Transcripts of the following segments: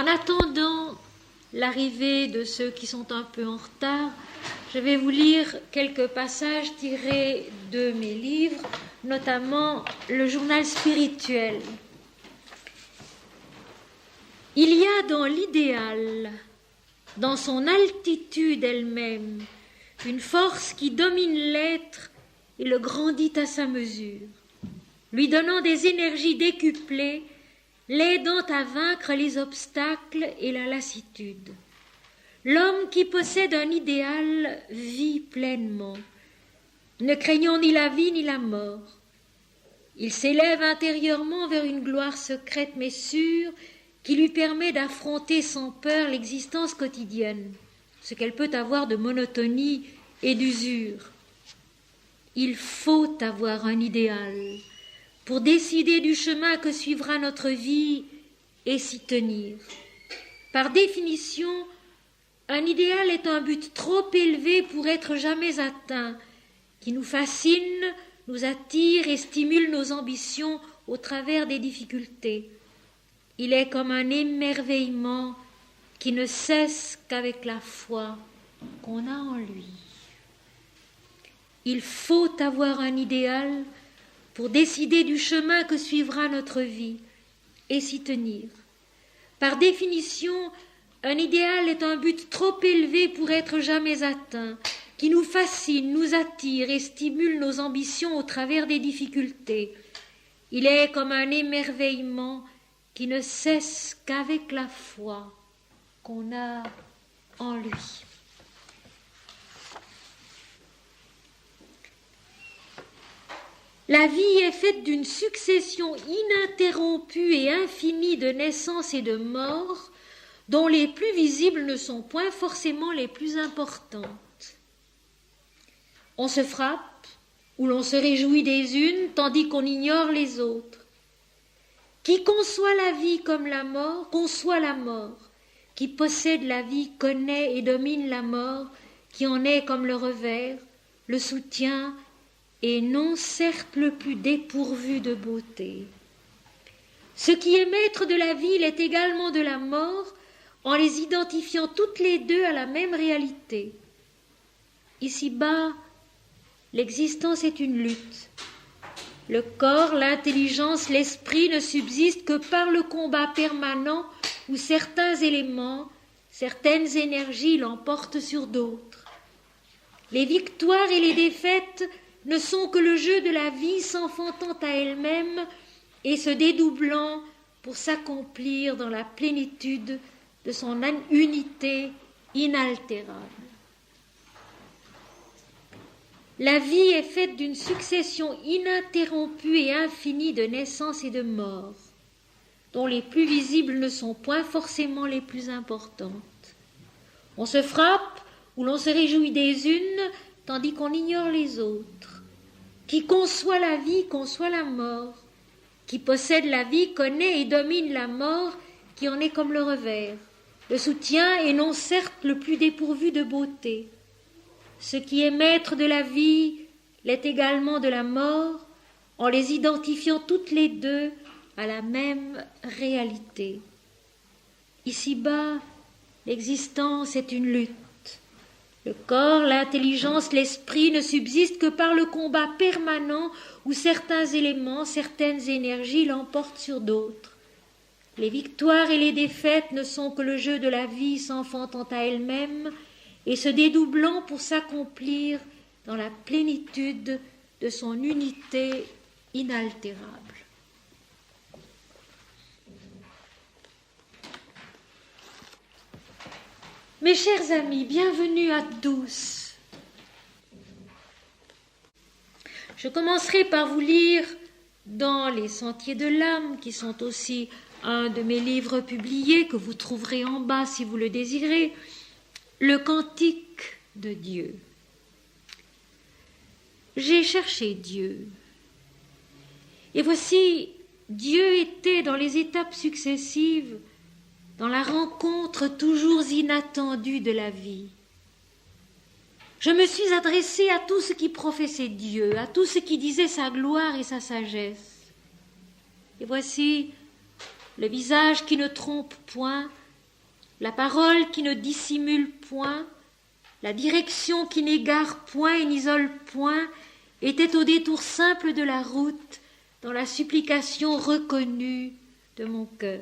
En attendant l'arrivée de ceux qui sont un peu en retard, je vais vous lire quelques passages tirés de mes livres, notamment le journal spirituel. Il y a dans l'idéal, dans son altitude elle-même, une force qui domine l'être et le grandit à sa mesure, lui donnant des énergies décuplées, l'aidant à vaincre les obstacles et la lassitude. L'homme qui possède un idéal vit pleinement, ne craignant ni la vie ni la mort. Il s'élève intérieurement vers une gloire secrète mais sûre qui lui permet d'affronter sans peur l'existence quotidienne, ce qu'elle peut avoir de monotonie et d'usure. Il faut avoir un idéal pour décider du chemin que suivra notre vie et s'y tenir. Par définition, un idéal est un but trop élevé pour être jamais atteint, qui nous fascine, nous attire et stimule nos ambitions au travers des difficultés. Il est comme un émerveillement qui ne cesse qu'avec la foi qu'on a en lui. Il faut avoir un idéal pour décider du chemin que suivra notre vie et s'y tenir. Par définition, un idéal est un but trop élevé pour être jamais atteint, qui nous fascine, nous attire et stimule nos ambitions au travers des difficultés. Il est comme un émerveillement qui ne cesse qu'avec la foi qu'on a en lui. La vie est faite d'une succession ininterrompue et infinie de naissances et de morts, dont les plus visibles ne sont point forcément les plus importantes. On se frappe ou l'on se réjouit des unes, tandis qu'on ignore les autres. Qui conçoit la vie comme la mort, conçoit la mort. Qui possède la vie connaît et domine la mort, qui en est comme le revers, le soutient, et non certes le plus dépourvu de beauté. Ce qui est maître de la vie l'est également de la mort, en les identifiant toutes les deux à la même réalité. Ici-bas, l'existence est une lutte. Le corps, l'intelligence, l'esprit ne subsistent que par le combat permanent où certains éléments, certaines énergies l'emportent sur d'autres. Les victoires et les défaites ne sont que le jeu de la vie s'enfantant à elle-même et se dédoublant pour s'accomplir dans la plénitude de son unité inaltérable. La vie est faite d'une succession ininterrompue et infinie de naissances et de morts, dont les plus visibles ne sont point forcément les plus importantes. On se frappe ou l'on se réjouit des unes, tandis qu'on ignore les autres. Qui conçoit la vie conçoit la mort. Qui possède la vie connaît et domine la mort, qui en est comme le revers, le soutient et non certes le plus dépourvu de beauté. Ce qui est maître de la vie l'est également de la mort, en les identifiant toutes les deux à la même réalité. Ici-bas, l'existence est une lutte. Le corps, l'intelligence, l'esprit ne subsistent que par le combat permanent où certains éléments, certaines énergies l'emportent sur d'autres. Les victoires et les défaites ne sont que le jeu de la vie s'enfantant à elle-même et se dédoublant pour s'accomplir dans la plénitude de son unité inaltérable. Mes chers amis, bienvenue à tous. Je commencerai par vous lire dans Les Sentiers de l'âme, qui sont aussi un de mes livres publiés, que vous trouverez en bas si vous le désirez, le Cantique de Dieu. J'ai cherché Dieu. Et voici, Dieu était dans les étapes successives, dans la rencontre toujours inattendue de la vie. Je me suis adressée à tout ce qui professait Dieu, à tout ce qui disait sa gloire et sa sagesse. Et voici le visage qui ne trompe point, la parole qui ne dissimule point, la direction qui n'égare point et n'isole point, était au détour simple de la route, dans la supplication reconnue de mon cœur.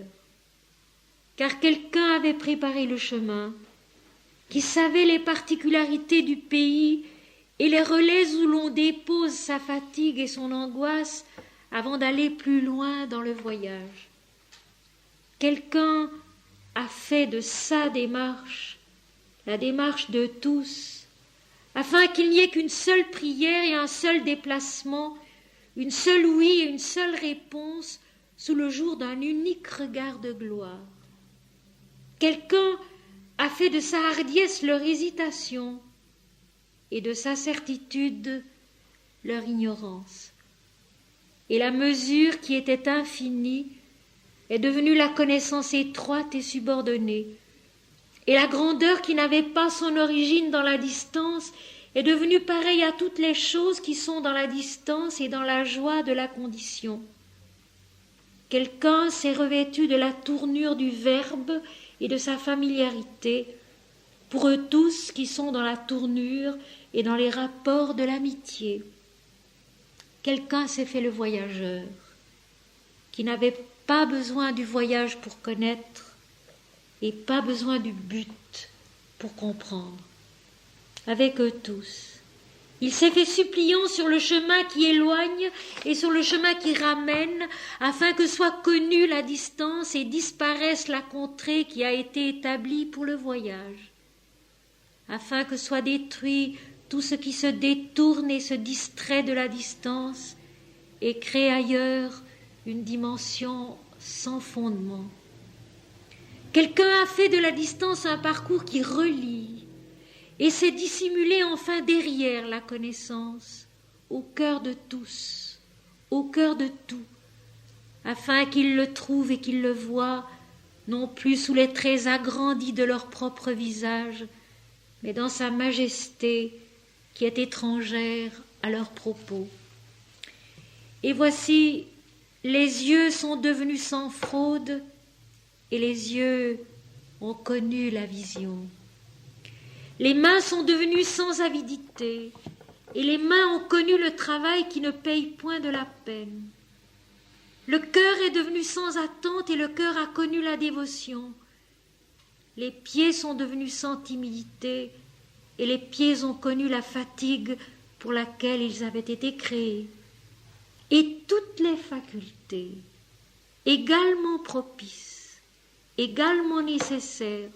Car quelqu'un avait préparé le chemin, qui savait les particularités du pays et les relais où l'on dépose sa fatigue et son angoisse avant d'aller plus loin dans le voyage. Quelqu'un a fait de sa démarche la démarche de tous, afin qu'il n'y ait qu'une seule prière et un seul déplacement, une seule oui et une seule réponse sous le jour d'un unique regard de gloire. Quelqu'un a fait de sa hardiesse leur hésitation et de sa certitude leur ignorance. Et la mesure qui était infinie est devenue la connaissance étroite et subordonnée, et la grandeur qui n'avait pas son origine dans la distance est devenue pareille à toutes les choses qui sont dans la distance et dans la joie de la condition. Quelqu'un s'est revêtu de la tournure du Verbe et de sa familiarité, pour eux tous qui sont dans la tournure et dans les rapports de l'amitié. Quelqu'un s'est fait le voyageur, qui n'avait pas besoin du voyage pour connaître, et pas besoin du but pour comprendre. Avec eux tous, il s'est fait suppliant sur le chemin qui éloigne et sur le chemin qui ramène, afin que soit connue la distance et disparaisse la contrée qui a été établie pour le voyage, afin que soit détruit tout ce qui se détourne et se distrait de la distance et crée ailleurs une dimension sans fondement. Quelqu'un a fait de la distance un parcours qui relie et s'est dissimulé enfin derrière la connaissance, au cœur de tous, au cœur de tout, afin qu'ils le trouvent et qu'ils le voient, non plus sous les traits agrandis de leur propre visage, mais dans sa majesté qui est étrangère à leurs propos. Et voici, les yeux sont devenus sans fraude, et les yeux ont connu la vision. Les mains sont devenues sans avidité, et les mains ont connu le travail qui ne paye point de la peine. Le cœur est devenu sans attente, et le cœur a connu la dévotion. Les pieds sont devenus sans timidité, et les pieds ont connu la fatigue pour laquelle ils avaient été créés. Et toutes les facultés, également propices, également nécessaires,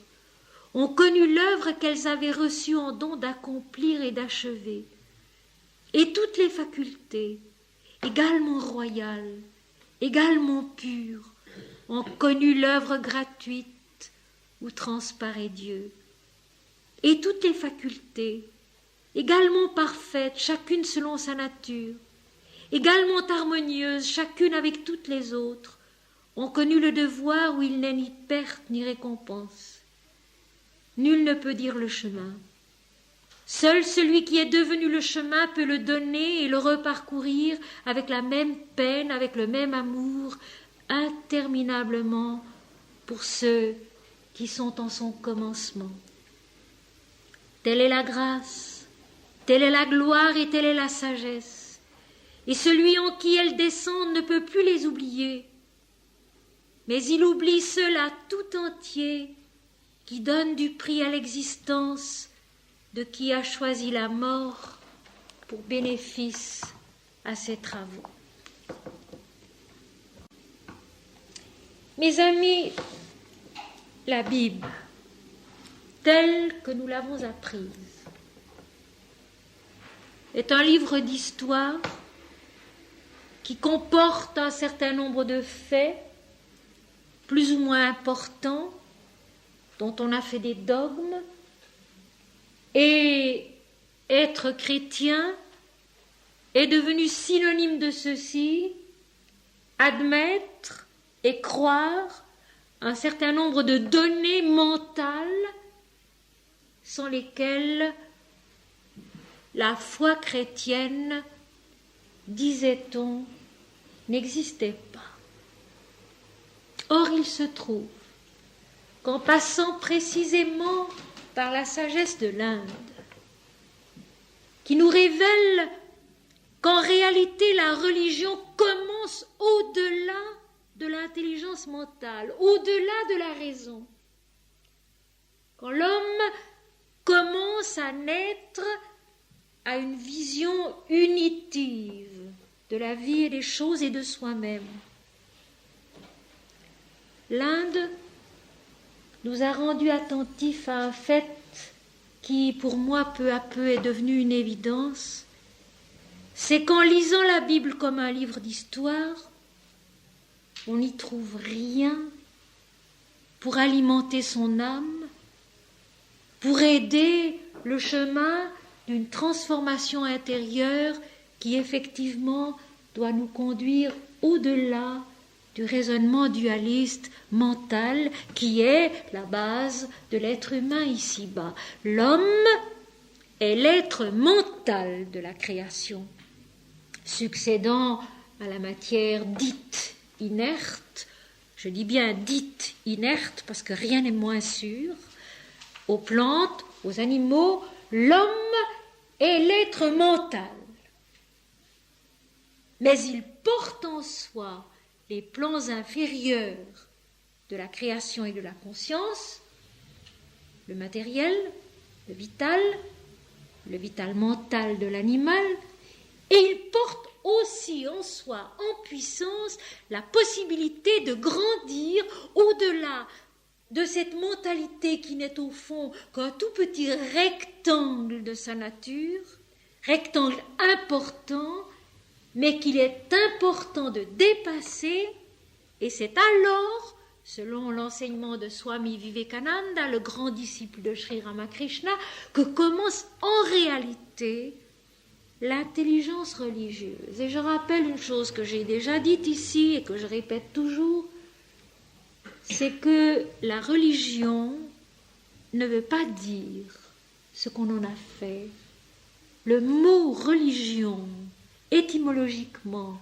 ont connu l'œuvre qu'elles avaient reçue en don d'accomplir et d'achever. Et toutes les facultés, également royales, également pures, ont connu l'œuvre gratuite où transparaît Dieu. Et toutes les facultés, également parfaites, chacune selon sa nature, également harmonieuses, chacune avec toutes les autres, ont connu le devoir où il n'est ni perte ni récompense. Nul ne peut dire le chemin. Seul celui qui est devenu le chemin peut le donner et le reparcourir avec la même peine, avec le même amour, interminablement pour ceux qui sont en son commencement. Telle est la grâce, telle est la gloire et telle est la sagesse. Et celui en qui elles descendent ne peut plus les oublier. Mais il oublie ceux-là tout entier qui donnent du prix à l'existence de qui a choisi la mort pour bénéfice à ses travaux. Mes amis, la Bible, telle que nous l'avons apprise, est un livre d'histoire qui comporte un certain nombre de faits plus ou moins importants, dont on a fait des dogmes, et être chrétien est devenu synonyme de ceci, admettre et croire un certain nombre de données mentales sans lesquelles la foi chrétienne, disait-on, n'existait pas. Or, il se trouve qu'en passant précisément par la sagesse de l'Inde, qui nous révèle qu'en réalité la religion commence au-delà de l'intelligence mentale, au-delà de la raison. Quand l'homme commence à naître à une vision unitive de la vie et des choses et de soi-même. L'Inde nous a rendus attentifs à un fait qui, pour moi, peu à peu est devenu une évidence, c'est qu'en lisant la Bible comme un livre d'histoire, on n'y trouve rien pour alimenter son âme, pour aider le chemin d'une transformation intérieure qui effectivement doit nous conduire au-delà du raisonnement dualiste mental qui est la base de l'être humain ici-bas. L'homme est l'être mental de la création, succédant à la matière dite inerte, je dis bien dite inerte parce que rien n'est moins sûr, aux plantes, aux animaux, l'homme est l'être mental. Mais il porte en soi les plans inférieurs de la création et de la conscience, le matériel, le vital mental de l'animal, et il porte aussi en soi, en puissance, la possibilité de grandir au-delà de cette mentalité qui n'est au fond qu'un tout petit rectangle de sa nature, rectangle important, mais qu'il est important de dépasser, et c'est alors, selon l'enseignement de Swami Vivekananda, le grand disciple de Sri Ramakrishna, que commence en réalité l'intelligence religieuse. Et je rappelle une chose que j'ai déjà dite ici et que je répète toujours, c'est que la religion ne veut pas dire ce qu'on en a fait. Le mot religion, étymologiquement,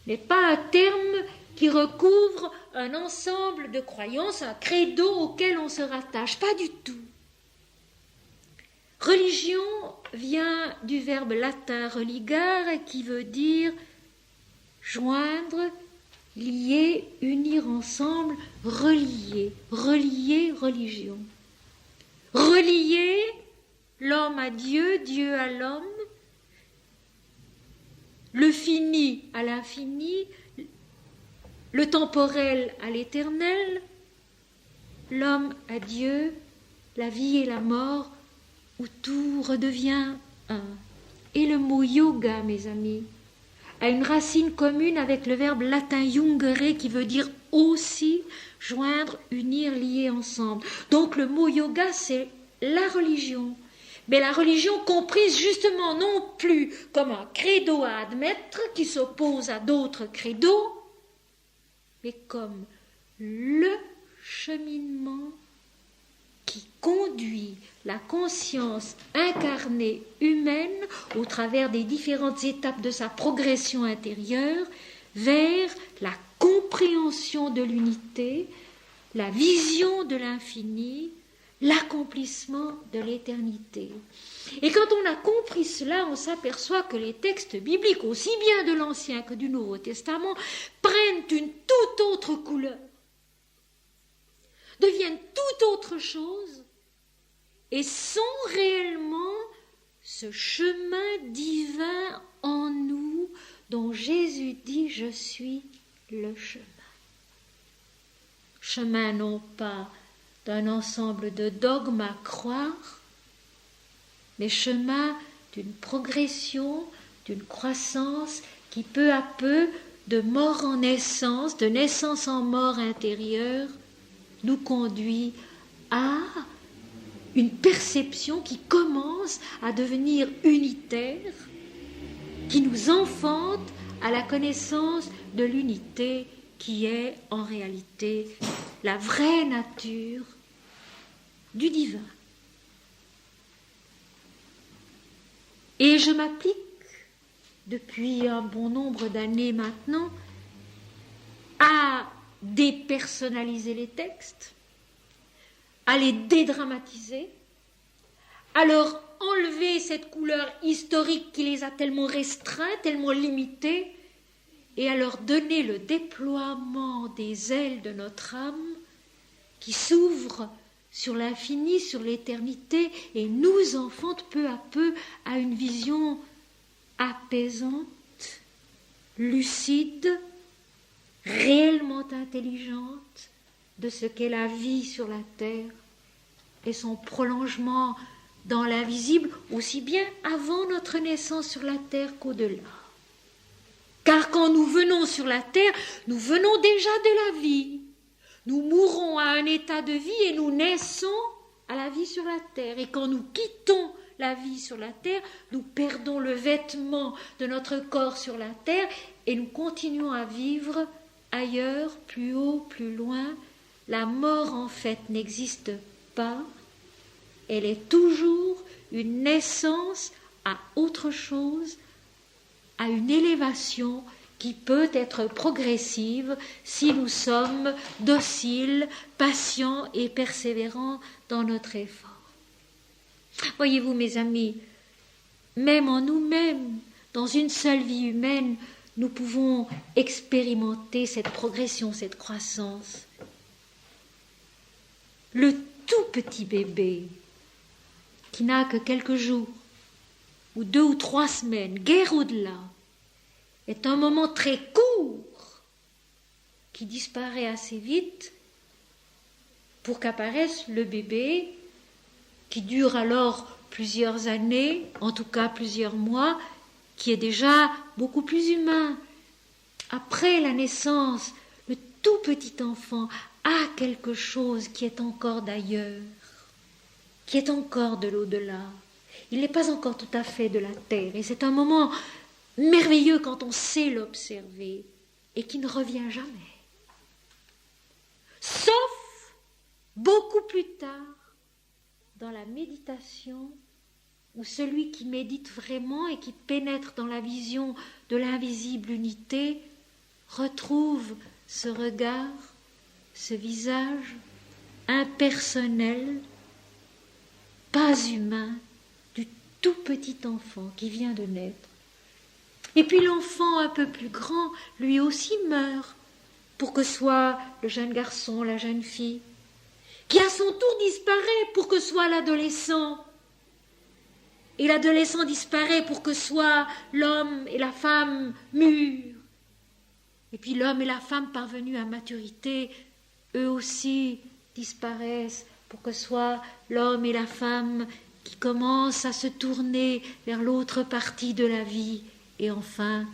n'est pas un terme qui recouvre un ensemble de croyances, un credo auquel on se rattache, pas du tout. Religion vient du verbe latin religare qui veut dire joindre, lier, unir ensemble, relier, religion. Relier l'homme à Dieu, Dieu à l'homme, le fini à l'infini, le temporel à l'éternel, l'homme à Dieu, la vie et la mort, où tout redevient un. Et le mot yoga, mes amis, a une racine commune avec le verbe latin jungere qui veut dire aussi joindre, unir, lier ensemble. Donc le mot yoga, c'est la religion. Mais la religion comprise justement non plus comme un credo à admettre qui s'oppose à d'autres credos, mais comme le cheminement qui conduit la conscience incarnée humaine au travers des différentes étapes de sa progression intérieure vers la compréhension de l'unité, la vision de l'infini, l'accomplissement de l'éternité. Et quand on a compris cela, on s'aperçoit que les textes bibliques, aussi bien de l'Ancien que du Nouveau Testament, prennent une toute autre couleur, deviennent tout autre chose et sont réellement ce chemin divin en nous dont Jésus dit « Je suis le chemin ». Chemin non pas d'un ensemble de dogmes à croire, mais chemin d'une progression, d'une croissance qui peu à peu, de mort en naissance, de naissance en mort intérieure, nous conduit à une perception qui commence à devenir unitaire, qui nous enfante à la connaissance de l'unité qui est en réalité la vraie nature du divin. Et je m'applique depuis un bon nombre d'années maintenant à dépersonnaliser les textes, à les dédramatiser, à leur enlever cette couleur historique qui les a tellement restreints, tellement limités, et à leur donner le déploiement des ailes de notre âme qui s'ouvrent sur l'infini, sur l'éternité, et nous enfantent peu à peu à une vision apaisante, lucide, réellement intelligente de ce qu'est la vie sur la terre et son prolongement dans l'invisible, aussi bien avant notre naissance sur la terre qu'au-delà. Car quand nous venons sur la terre, nous venons déjà de la vie. Nous mourons à un état de vie et nous naissons à la vie sur la terre. Et quand nous quittons la vie sur la terre, nous perdons le vêtement de notre corps sur la terre et nous continuons à vivre ailleurs, plus haut, plus loin. La mort, en fait, n'existe pas. Elle est toujours une naissance à autre chose, à une élévation qui peut être progressive si nous sommes dociles, patients et persévérants dans notre effort. Voyez-vous, mes amis, même en nous-mêmes, dans une seule vie humaine, nous pouvons expérimenter cette progression, cette croissance. Le tout petit bébé, qui n'a que quelques jours, ou 2 ou 3 semaines, guère au-delà, est un moment très court qui disparaît assez vite pour qu'apparaisse le bébé qui dure alors plusieurs années, en tout cas plusieurs mois, qui est déjà beaucoup plus humain. Après la naissance, le tout petit enfant a quelque chose qui est encore d'ailleurs, qui est encore de l'au-delà. Il n'est pas encore tout à fait de la terre, et c'est un moment merveilleux quand on sait l'observer et qui ne revient jamais. Sauf beaucoup plus tard dans la méditation où celui qui médite vraiment et qui pénètre dans la vision de l'invisible unité retrouve ce regard, ce visage impersonnel, pas humain, du tout petit enfant qui vient de naître. Et puis l'enfant un peu plus grand, lui aussi meurt, pour que soit le jeune garçon, la jeune fille, qui à son tour disparaît pour que soit l'adolescent. Et l'adolescent disparaît pour que soit l'homme et la femme mûrs. Et puis l'homme et la femme parvenus à maturité, eux aussi disparaissent pour que soit l'homme et la femme qui commencent à se tourner vers l'autre partie de la vie, et enfin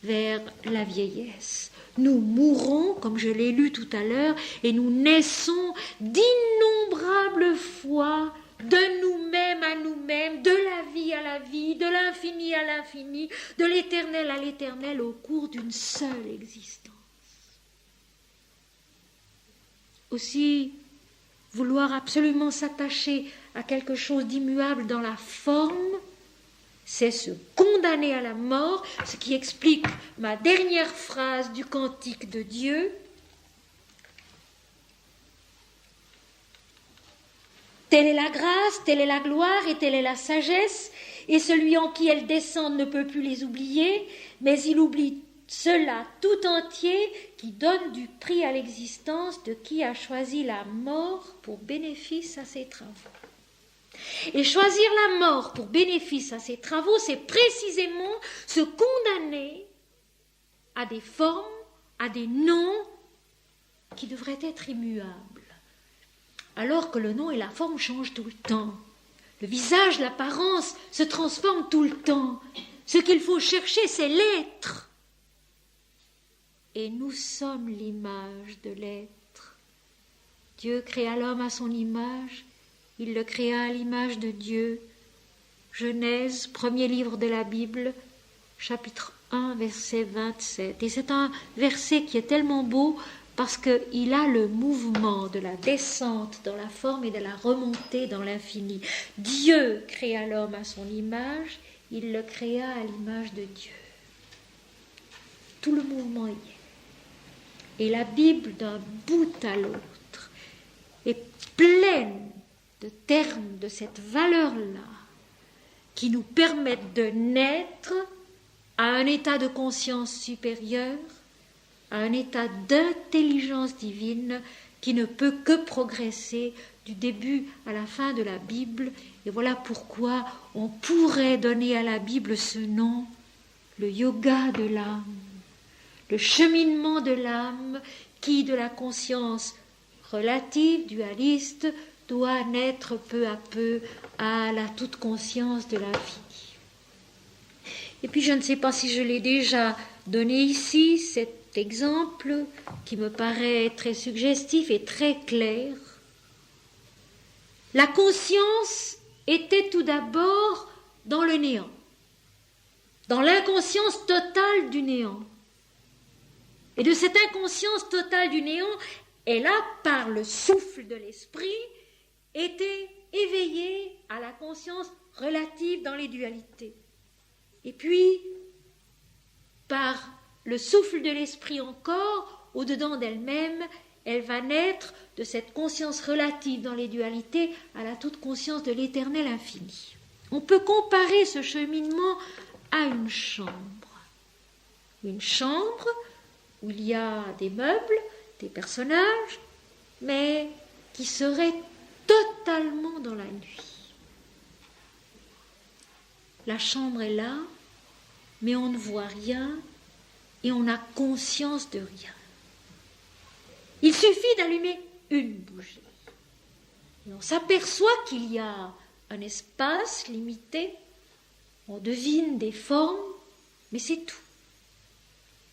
vers la vieillesse. Nous mourrons, comme je l'ai lu tout à l'heure, et nous naissons d'innombrables fois de nous-mêmes à nous-mêmes, de la vie à la vie, de l'infini à l'infini, de l'éternel à l'éternel au cours d'une seule existence. Aussi, vouloir absolument s'attacher à quelque chose d'immuable dans la forme, c'est se condamner à la mort, ce qui explique ma dernière phrase du cantique de Dieu. Telle est la grâce, telle est la gloire et telle est la sagesse, et celui en qui elles descendent ne peut plus les oublier, mais il oublie cela tout entier qui donne du prix à l'existence de qui a choisi la mort pour bénéfice à ses travaux. Et choisir la mort pour bénéfice à ses travaux, c'est précisément se condamner à des formes, à des noms qui devraient être immuables. Alors que le nom et la forme changent tout le temps. Le visage, l'apparence se transforment tout le temps. Ce qu'il faut chercher, c'est l'être. Et nous sommes l'image de l'être. Dieu créa l'homme à son image. Il le créa à l'image de Dieu. Genèse, premier livre de la Bible, chapitre 1, verset 27. Et c'est un verset qui est tellement beau parce qu'il a le mouvement de la descente dans la forme et de la remontée dans l'infini. Dieu créa l'homme à son image, il le créa à l'image de Dieu. Tout le mouvement y est. Et la Bible, d'un bout à l'autre, est pleine de termes de cette valeur-là qui nous permettent de naître à un état de conscience supérieure, à un état d'intelligence divine qui ne peut que progresser du début à la fin de la Bible. Et voilà pourquoi on pourrait donner à la Bible ce nom, le yoga de l'âme, le cheminement de l'âme qui, de la conscience relative, dualiste, doit naître peu à peu à la toute conscience de l'infini. Et puis je ne sais pas si je l'ai déjà donné ici, cet exemple qui me paraît très suggestif et très clair. La conscience était tout d'abord dans le néant, dans l'inconscience totale du néant. Et de cette inconscience totale du néant, elle a, par le souffle de l'esprit, été éveillée à la conscience relative dans les dualités. Et puis, par le souffle de l'esprit encore, au-dedans d'elle-même, elle va naître de cette conscience relative dans les dualités à la toute conscience de l'éternel infini. On peut comparer ce cheminement à une chambre. Une chambre où il y a des meubles, des personnages, mais qui seraient totalement dans la nuit. La chambre est là, mais on ne voit rien et on n'a conscience de rien. Il suffit d'allumer une bougie. Et on s'aperçoit qu'il y a un espace limité, on devine des formes, mais c'est tout.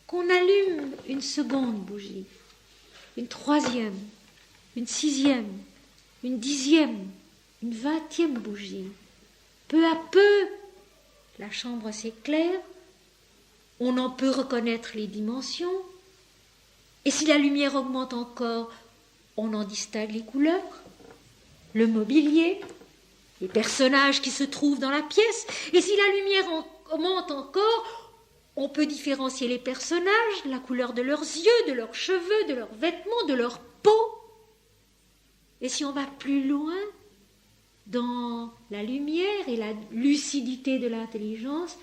Qu'on allume une seconde bougie, une troisième, une sixième, une dixième, une 20e bougie. Peu à peu, la chambre s'éclaire, on en peut reconnaître les dimensions, et si la lumière augmente encore, on en distingue les couleurs, le mobilier, les personnages qui se trouvent dans la pièce, et si la lumière augmente encore, on peut différencier les personnages, la couleur de leurs yeux, de leurs cheveux, de leurs vêtements, de leur peau. Et si on va plus loin, dans la lumière et la lucidité de l'intelligence,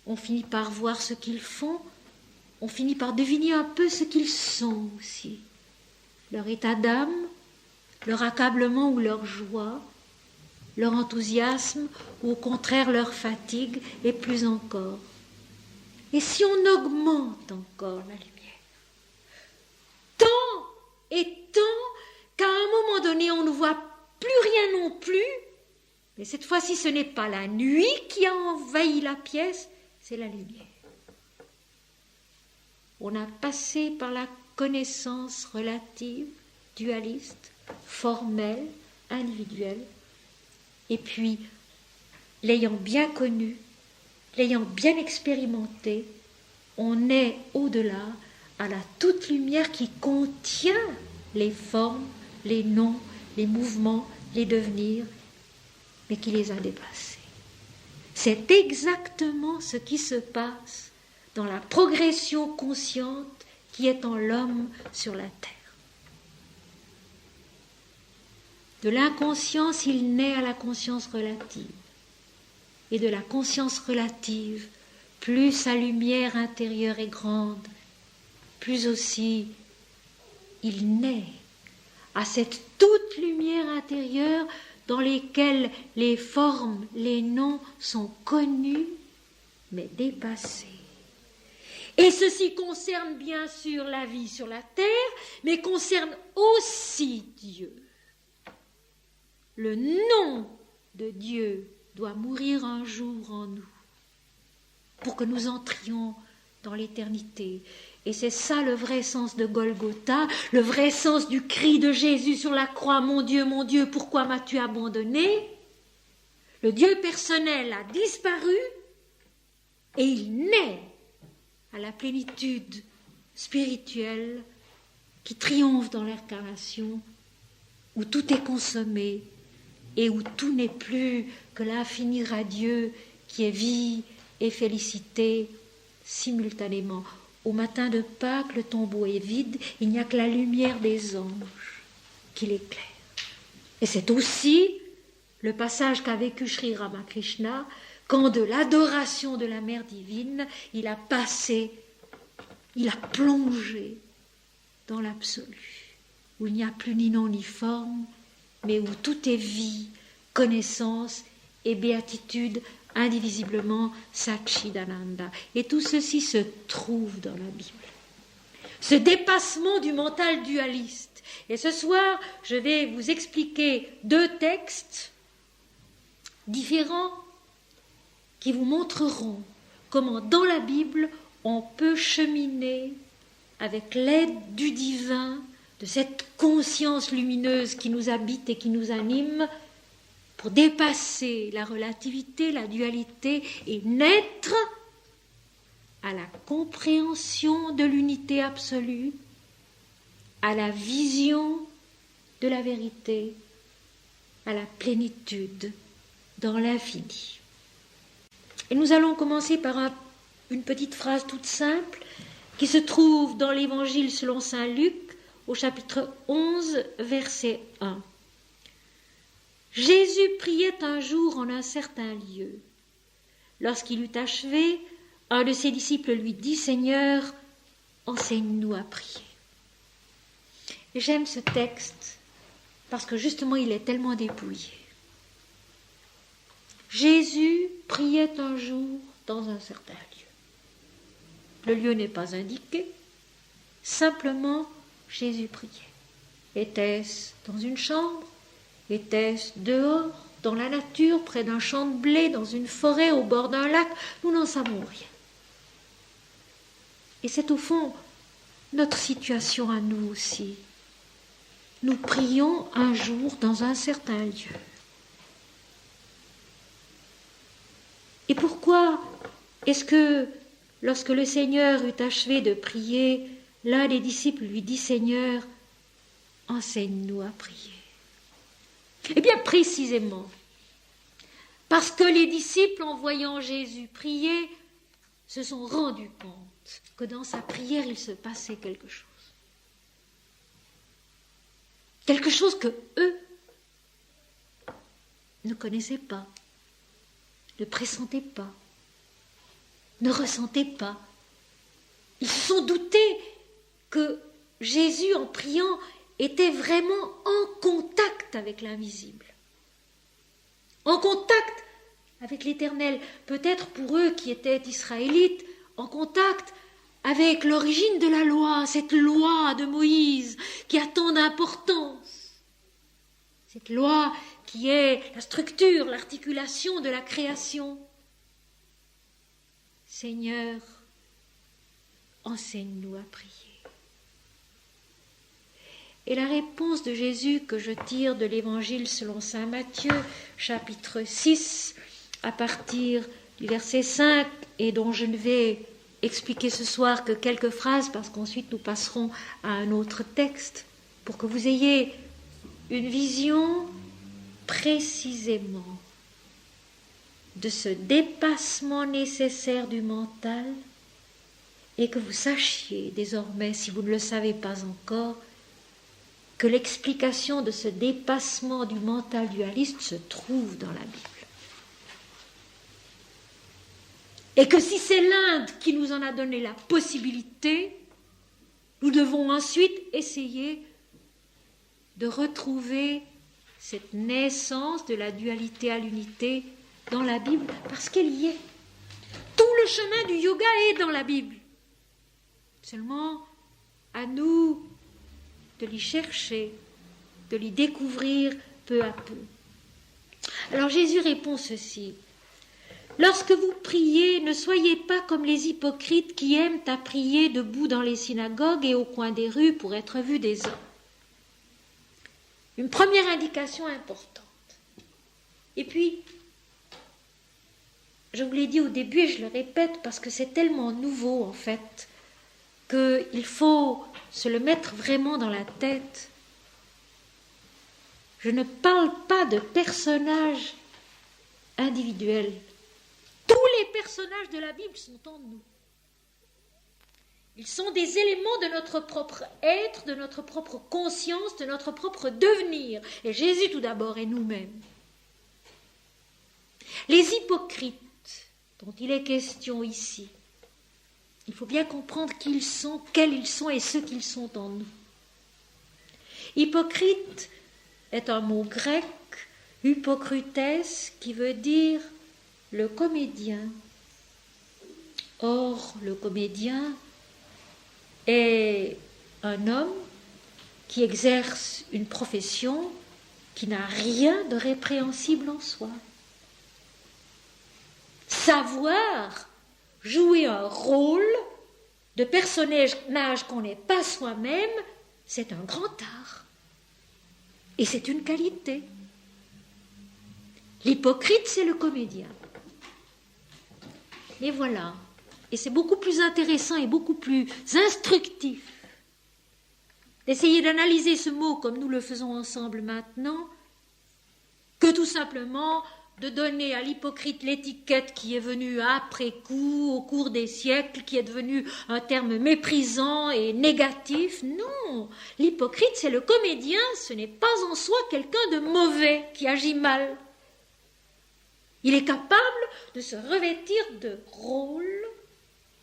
on finit par voir ce qu'ils font, on finit par deviner un peu ce qu'ils sont aussi. Leur état d'âme, leur accablement ou leur joie, leur enthousiasme ou au contraire leur fatigue et plus encore. Et si on augmente encore la lumière, tant et tant qu'à un moment donné on ne voit plus rien non plus, mais cette fois-ci ce n'est pas la nuit qui a envahi la pièce, c'est la lumière. On a passé par la connaissance relative, dualiste, formelle, individuelle, et puis, l'ayant bien connu, l'ayant bien expérimenté, on est au-delà à la toute lumière qui contient les formes, les noms, les mouvements, les devenirs, mais qui les a dépassés. C'est exactement ce qui se passe dans la progression consciente qui est en l'homme sur la terre. De l'inconscience, il naît à la conscience relative. Et de la conscience relative, plus sa lumière intérieure est grande, plus aussi il naît à cette toute lumière intérieure dans lesquelles les formes, les noms sont connus, mais dépassés. Et ceci concerne bien sûr la vie sur la terre, mais concerne aussi Dieu. Le nom de Dieu doit mourir un jour en nous pour que nous entrions dans l'éternité. Et c'est ça le vrai sens de Golgotha, le vrai sens du cri de Jésus sur la croix, mon Dieu, pourquoi m'as-tu abandonné? Le Dieu personnel a disparu et il naît à la plénitude spirituelle qui triomphe dans l'incarnation, où tout est consommé et où tout n'est plus que l'infini radieux qui est vie et félicité simultanément. Au matin de Pâques, le tombeau est vide, il n'y a que la lumière des anges qui l'éclaire. Et c'est aussi le passage qu'a vécu Sri Ramakrishna quand de l'adoration de la Mère divine, il a plongé dans l'absolu, où il n'y a plus ni nom ni forme, mais où tout est vie, connaissance et béatitude indivisiblement Satchidananda. Et tout ceci se trouve dans la Bible. Ce dépassement du mental dualiste. Et ce soir, je vais vous expliquer 2 textes différents qui vous montreront comment dans la Bible on peut cheminer avec l'aide du divin, de cette conscience lumineuse qui nous habite et qui nous anime, pour dépasser la relativité, la dualité et naître à la compréhension de l'unité absolue, à la vision de la vérité, à la plénitude dans l'infini. Et nous allons commencer par une petite phrase toute simple qui se trouve dans l'Évangile selon saint Luc au chapitre 11, verset 1. Jésus priait un jour en un certain lieu. Lorsqu'il eut achevé, un de ses disciples lui dit « Seigneur, enseigne-nous à prier ». Et j'aime ce texte parce que justement il est tellement dépouillé. Jésus priait un jour dans un certain lieu. Le lieu n'est pas indiqué, simplement Jésus priait. Était-ce dans une chambre? Était-ce dehors, dans la nature, près d'un champ de blé, dans une forêt, au bord d'un lac? Nous n'en savons rien. Et c'est au fond notre situation à nous aussi. Nous prions un jour dans un certain lieu. Et pourquoi est-ce que, lorsque le Seigneur eut achevé de prier, l'un des disciples lui dit « Seigneur, enseigne-nous à prier ». Eh bien, précisément, parce que les disciples, en voyant Jésus prier, se sont rendus compte que dans sa prière, il se passait quelque chose. Quelque chose que eux ne connaissaient pas, ne pressentaient pas, ne ressentaient pas. Ils se sont doutés que Jésus, en priant, était vraiment en contact avec l'invisible, en contact avec l'Éternel, peut-être pour eux qui étaient israélites, en contact avec l'origine de la loi, cette loi de Moïse qui a tant d'importance, cette loi qui est la structure, l'articulation de la création. Seigneur, enseigne-nous à prier. Et la réponse de Jésus que je tire de l'Évangile selon saint Matthieu, chapitre 6, à partir du verset 5, et dont je ne vais expliquer ce soir que quelques phrases, parce qu'ensuite nous passerons à un autre texte, pour que vous ayez une vision précisément de ce dépassement nécessaire du mental, et que vous sachiez désormais, si vous ne le savez pas encore, que l'explication de ce dépassement du mental dualiste se trouve dans la Bible. Et que si c'est l'Inde qui nous en a donné la possibilité, nous devons ensuite essayer de retrouver cette naissance de la dualité à l'unité dans la Bible, parce qu'elle y est. Tout le chemin du yoga est dans la Bible. Seulement, à nous de l'y chercher, de l'y découvrir peu à peu. Alors Jésus répond ceci. Lorsque vous priez, ne soyez pas comme les hypocrites qui aiment à prier debout dans les synagogues et au coin des rues pour être vus des hommes. Une première indication importante. Et puis, je vous l'ai dit au début et je le répète parce que c'est tellement nouveau en fait, qu'il faut se le mettre vraiment dans la tête. Je ne parle pas de personnages individuels. Tous les personnages de la Bible sont en nous. Ils sont des éléments de notre propre être, de notre propre conscience, de notre propre devenir. Et Jésus tout d'abord est nous-mêmes. Les hypocrites dont il est question ici, il faut bien comprendre qui ils sont, quels ils sont et ce qu'ils sont en nous. Hypocrite est un mot grec, hypocrites, qui veut dire le comédien. Or, le comédien est un homme qui exerce une profession qui n'a rien de répréhensible en soi. Savoir jouer un rôle de personnage qu'on n'est pas soi-même, c'est un grand art. Et c'est une qualité. L'hypocrite, c'est le comédien. Et voilà. Et c'est beaucoup plus intéressant et beaucoup plus instructif d'essayer d'analyser ce mot comme nous le faisons ensemble maintenant, que tout simplement de donner à l'hypocrite l'étiquette qui est venue après coup, au cours des siècles, qui est devenue un terme méprisant et négatif. Non, l'hypocrite, c'est le comédien, ce n'est pas en soi quelqu'un de mauvais qui agit mal. Il est capable de se revêtir de rôles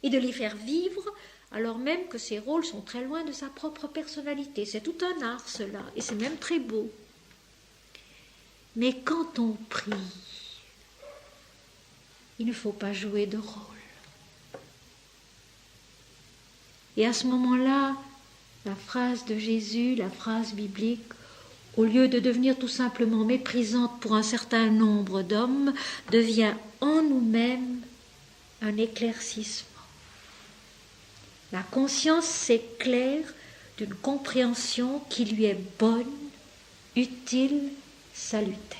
et de les faire vivre, alors même que ces rôles sont très loin de sa propre personnalité. C'est tout un art, cela, et c'est même très beau. Mais quand on prie, il ne faut pas jouer de rôle. Et à ce moment-là, la phrase de Jésus, la phrase biblique, au lieu de devenir tout simplement méprisante pour un certain nombre d'hommes, devient en nous-mêmes un éclaircissement. La conscience s'éclaire d'une compréhension qui lui est bonne, utile, salutaire.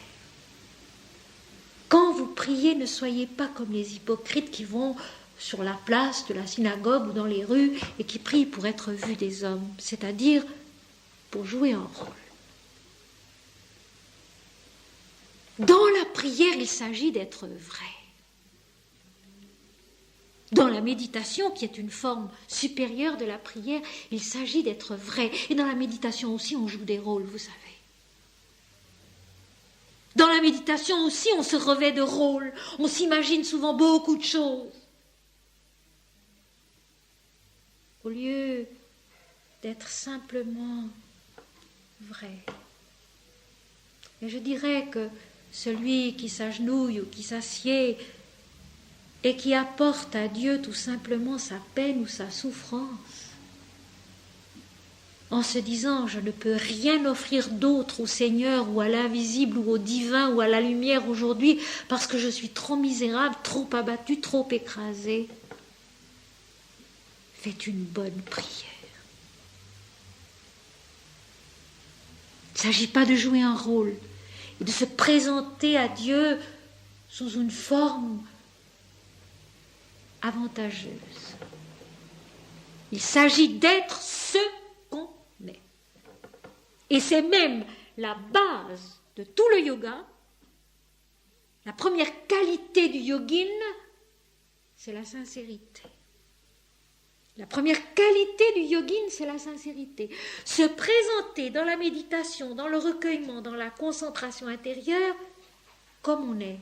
Quand vous priez, ne soyez pas comme les hypocrites qui vont sur la place de la synagogue ou dans les rues et qui prient pour être vus des hommes, c'est-à-dire pour jouer un rôle. Dans la prière, il s'agit d'être vrai. Dans la méditation, qui est une forme supérieure de la prière, il s'agit d'être vrai. Et dans la méditation aussi, on joue des rôles, vous savez. Dans la méditation aussi, on se revêt de rôles. On s'imagine souvent beaucoup de choses. Au lieu d'être simplement vrai. Et je dirais que celui qui s'agenouille ou qui s'assied et qui apporte à Dieu tout simplement sa peine ou sa souffrance, en se disant « je ne peux rien offrir d'autre au Seigneur ou à l'invisible ou au divin ou à la lumière aujourd'hui parce que je suis trop misérable, trop abattu, trop écrasé », faites une bonne prière. Il ne s'agit pas de jouer un rôle et de se présenter à Dieu sous une forme avantageuse. Il s'agit d'être ce qu'on est. Et c'est même la base de tout le yoga. La première qualité du yogin, c'est la sincérité. La première qualité du yogin, c'est la sincérité. Se présenter dans la méditation, dans le recueillement, dans la concentration intérieure, comme on est,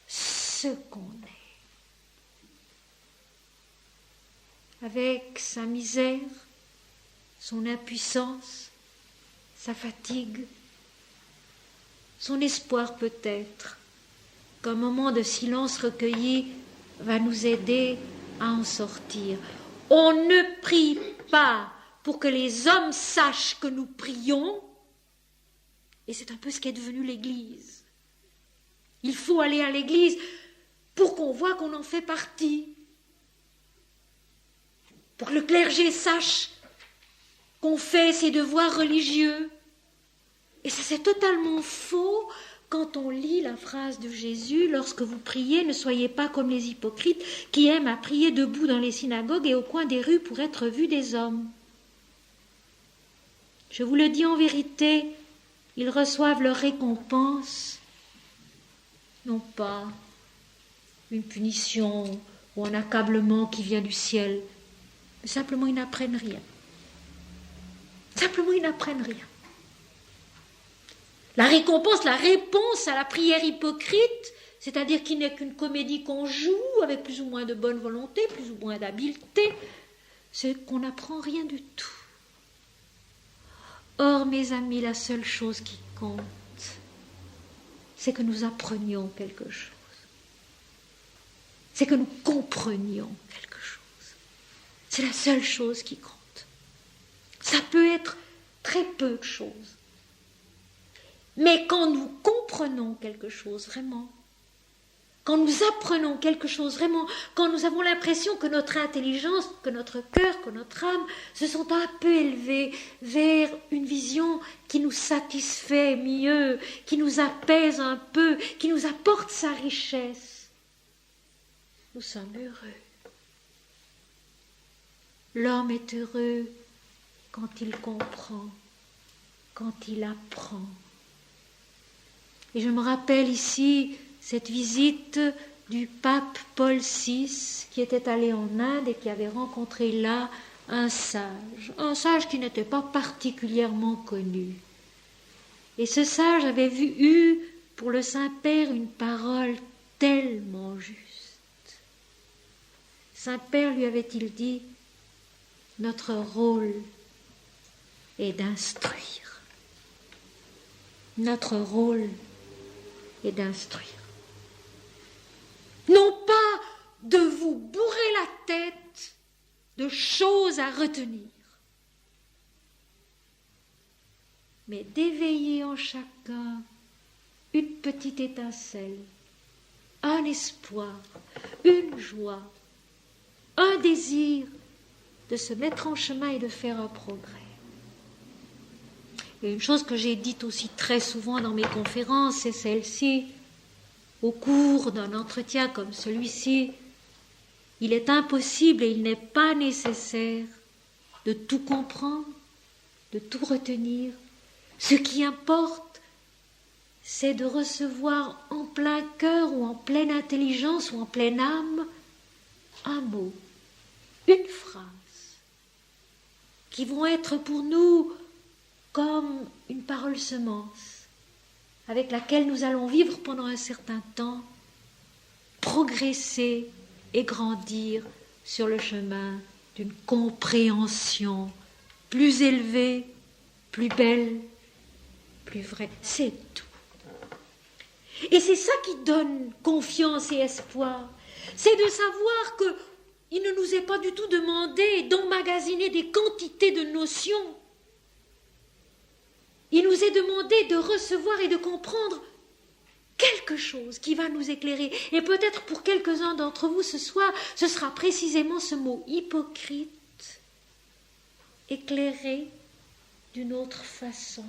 ce qu'on est. Avec sa misère, son impuissance, sa fatigue, son espoir peut-être, qu'un moment de silence recueilli va nous aider à en sortir. On ne prie pas pour que les hommes sachent que nous prions, et c'est un peu ce qu'est devenu l'Église. Il faut aller à l'Église pour qu'on voit qu'on en fait partie, pour que le clergé sache qu'on fait ses devoirs religieux. Et ça, c'est totalement faux quand on lit la phrase de Jésus, lorsque vous priez, ne soyez pas comme les hypocrites qui aiment à prier debout dans les synagogues et au coin des rues pour être vus des hommes. Je vous le dis en vérité, ils reçoivent leur récompense, non pas une punition ou un accablement qui vient du ciel, Mais simplement, ils n'apprennent rien. Simplement, ils n'apprennent rien. La récompense, la réponse à la prière hypocrite, c'est-à-dire qu'il n'est qu'une comédie qu'on joue avec plus ou moins de bonne volonté, plus ou moins d'habileté, c'est qu'on n'apprend rien du tout. Or, mes amis, la seule chose qui compte, c'est que nous apprenions quelque chose. C'est que nous comprenions quelque chose. C'est la seule chose qui compte. Ça peut être très peu de choses. Mais quand nous comprenons quelque chose vraiment, quand nous apprenons quelque chose vraiment, quand nous avons l'impression que notre intelligence, que notre cœur, que notre âme se sont un peu élevés vers une vision qui nous satisfait mieux, qui nous apaise un peu, qui nous apporte sa richesse, nous sommes heureux. L'homme est heureux quand il comprend, quand il apprend. Et je me rappelle ici cette visite du pape Paul VI qui était allé en Inde et qui avait rencontré là un sage qui n'était pas particulièrement connu. Et ce sage avait eu pour le Saint-Père une parole tellement juste. Saint-Père lui avait-il dit, notre rôle est d'instruire. Notre rôle est d'instruire. Non pas de vous bourrer la tête de choses à retenir, mais d'éveiller en chacun une petite étincelle, un espoir, une joie, un désir de se mettre en chemin et de faire un progrès. Et une chose que j'ai dite aussi très souvent dans mes conférences, c'est celle-ci. Au cours d'un entretien comme celui-ci, il est impossible et il n'est pas nécessaire de tout comprendre, de tout retenir. Ce qui importe, c'est de recevoir en plein cœur ou en pleine intelligence ou en pleine âme un mot, une phrase, qui vont être pour nous comme une parole semence, avec laquelle nous allons vivre pendant un certain temps, progresser et grandir sur le chemin d'une compréhension plus élevée, plus belle, plus vraie. C'est tout. Et c'est ça qui donne confiance et espoir. C'est de savoir qu'il ne nous est pas du tout demandé d'emmagasiner des quantités de notions. Il nous est demandé de recevoir et de comprendre quelque chose qui va nous éclairer. Et peut-être pour quelques-uns d'entre vous ce soir, ce sera précisément ce mot hypocrite, éclairé d'une autre façon.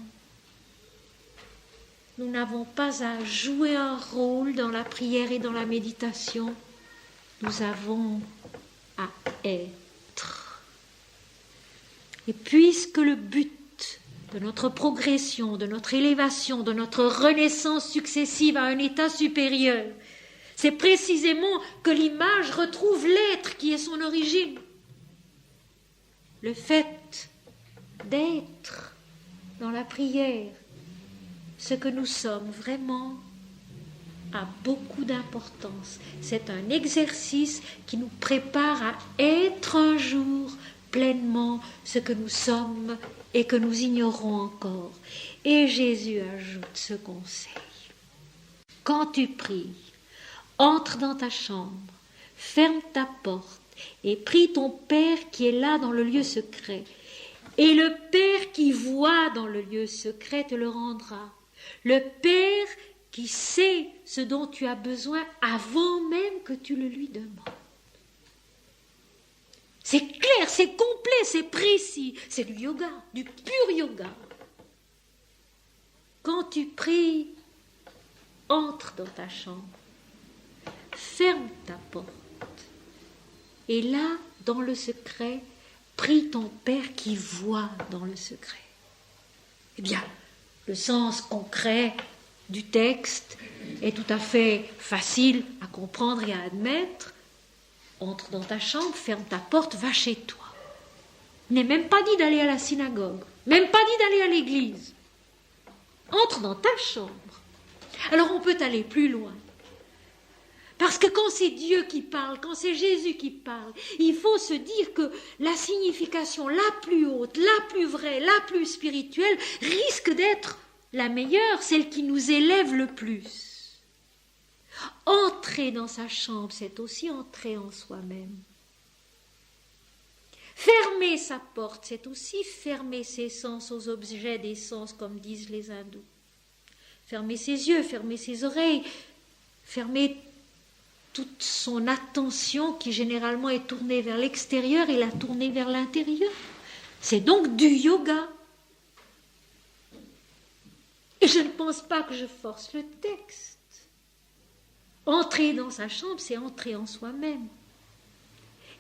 Nous n'avons pas à jouer un rôle dans la prière et dans la méditation. Nous avons à être. Et puisque le but de notre progression, de notre élévation, de notre renaissance successive à un état supérieur, c'est précisément que l'image retrouve l'être qui est son origine. Le fait d'être dans la prière, ce que nous sommes vraiment, a beaucoup d'importance. C'est un exercice qui nous prépare à être un jour pleinement ce que nous sommes et que nous ignorons encore. Et Jésus ajoute ce conseil. Quand tu pries, entre dans ta chambre, ferme ta porte et prie ton Père qui est là dans le lieu secret. Et le Père qui voit dans le lieu secret te le rendra. Le Père qui sait ce dont tu as besoin avant même que tu le lui demandes. C'est clair, c'est complet, c'est précis. C'est du yoga, du pur yoga. Quand tu pries, entre dans ta chambre, ferme ta porte. Et là, dans le secret, prie ton Père qui voit dans le secret. Eh bien, le sens concret du texte est tout à fait facile à comprendre et à admettre. Entre dans ta chambre, ferme ta porte, va chez toi. Il n'est même pas dit d'aller à la synagogue, même pas dit d'aller à l'église. Entre dans ta chambre. Alors on peut aller plus loin. Parce que quand c'est Dieu qui parle, quand c'est Jésus qui parle, il faut se dire que la signification la plus haute, la plus vraie, la plus spirituelle risque d'être la meilleure, celle qui nous élève le plus. Entrer dans sa chambre, c'est aussi entrer en soi-même. Fermer sa porte, c'est aussi fermer ses sens aux objets des sens, comme disent les hindous. Fermer ses yeux, fermer ses oreilles, fermer toute son attention qui généralement est tournée vers l'extérieur et la tourner vers l'intérieur. C'est donc du yoga. Et je ne pense pas que je force le texte. Entrer dans sa chambre, c'est entrer en soi-même.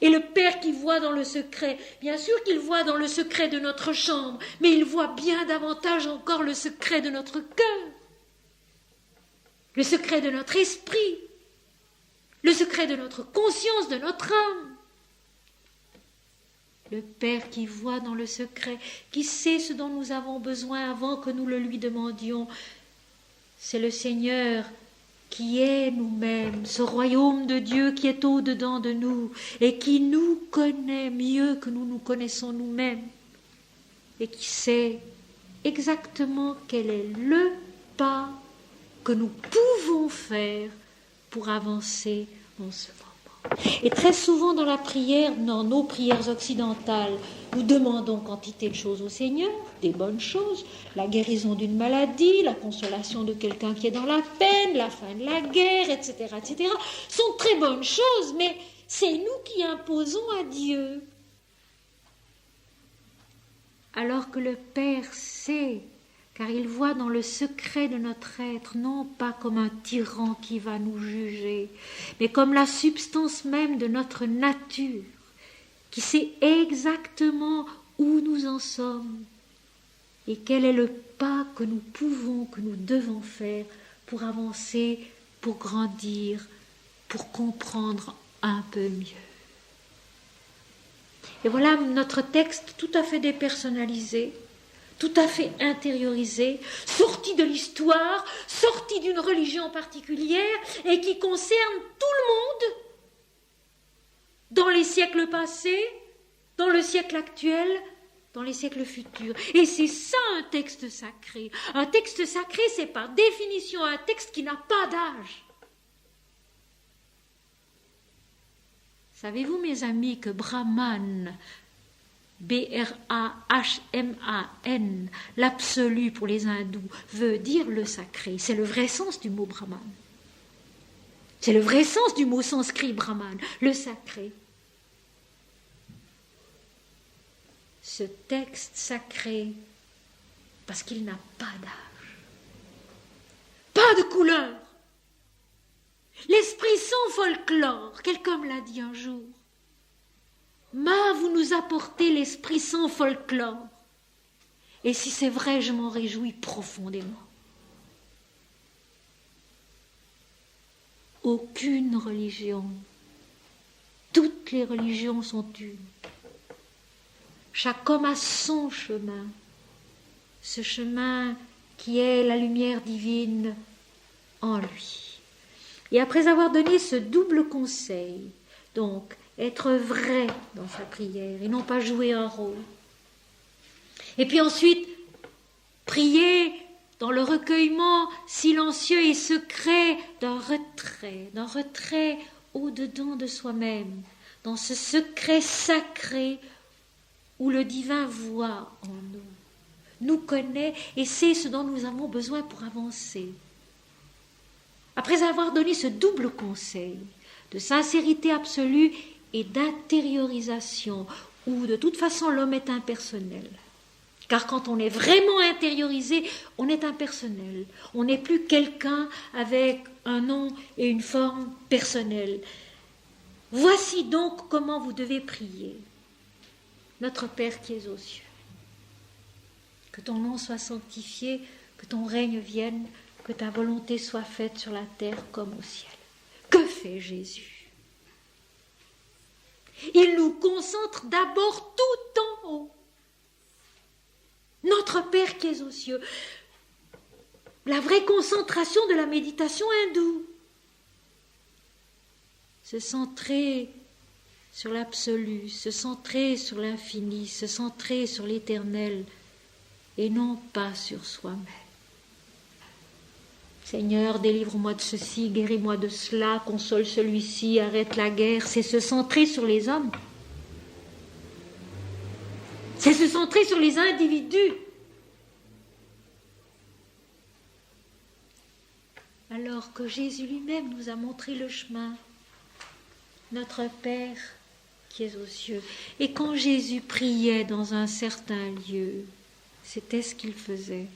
Et le Père qui voit dans le secret, bien sûr qu'il voit dans le secret de notre chambre, mais il voit bien davantage encore le secret de notre cœur, le secret de notre esprit, le secret de notre conscience, de notre âme. Le Père qui voit dans le secret, qui sait ce dont nous avons besoin avant que nous le lui demandions, c'est le Seigneur qui est nous-mêmes, ce royaume de Dieu qui est au-dedans de nous et qui nous connaît mieux que nous nous connaissons nous-mêmes et qui sait exactement quel est le pas que nous pouvons faire pour avancer en ce moment. Et très souvent dans la prière, dans nos prières occidentales, nous demandons quantité de choses au Seigneur, des bonnes choses, la guérison d'une maladie, la consolation de quelqu'un qui est dans la peine, la fin de la guerre, etc., etc., sont très bonnes choses, mais c'est nous qui imposons à Dieu. Alors que le Père sait, car il voit dans le secret de notre être, non pas comme un tyran qui va nous juger, mais comme la substance même de notre nature, qui sait exactement où nous en sommes et quel est le pas que nous pouvons, que nous devons faire pour avancer, pour grandir, pour comprendre un peu mieux. Et voilà notre texte tout à fait dépersonnalisé, tout à fait intériorisé, sorti de l'histoire, sorti d'une religion particulière et qui concerne tout le monde dans les siècles passés, dans le siècle actuel, dans les siècles futurs. Et c'est ça un texte sacré. Un texte sacré, c'est par définition un texte qui n'a pas d'âge. Savez-vous, mes amis, que Brahman, B-R-A-H-M-A-N, l'absolu pour les hindous, veut dire le sacré. C'est le vrai sens du mot Brahman. C'est le vrai sens du mot sanskrit Brahman, le sacré. Ce texte sacré, parce qu'il n'a pas d'âge, pas de couleur. L'esprit sans folklore, quelqu'un me l'a dit un jour. Ma, vous nous apportez l'esprit sans folklore. Et si c'est vrai, je m'en réjouis profondément. Aucune religion, toutes les religions sont une. Chaque homme a son chemin, ce chemin qui est la lumière divine en lui. Et après avoir donné ce double conseil, donc être vrai dans sa prière et non pas jouer un rôle, et puis ensuite prier dans le recueillement silencieux et secret d'un retrait au-dedans de soi-même, dans ce secret sacré où le divin voit en nous, nous connaît et sait ce dont nous avons besoin pour avancer. Après avoir donné ce double conseil de sincérité absolue et d'intériorisation, où de toute façon l'homme est impersonnel, car quand on est vraiment intériorisé, on est impersonnel, on n'est plus quelqu'un avec un nom et une forme personnelle. Voici donc comment vous devez prier. Notre Père qui es aux cieux, que ton nom soit sanctifié, que ton règne vienne, que ta volonté soit faite sur la terre comme au ciel. Que fait Jésus? Il nous concentre d'abord tout en haut. Notre Père qui es aux cieux. La vraie concentration de la méditation hindoue. Se centrer sur l'absolu, se centrer sur l'infini, se centrer sur l'éternel et non pas sur soi-même. Seigneur, délivre-moi de ceci, guéris-moi de cela, console celui-ci, arrête la guerre. C'est se centrer sur les hommes. C'est se centrer sur les individus. Alors que Jésus lui-même nous a montré le chemin, notre Père qui est aux cieux. Et quand Jésus priait dans un certain lieu, c'était ce qu'il faisait.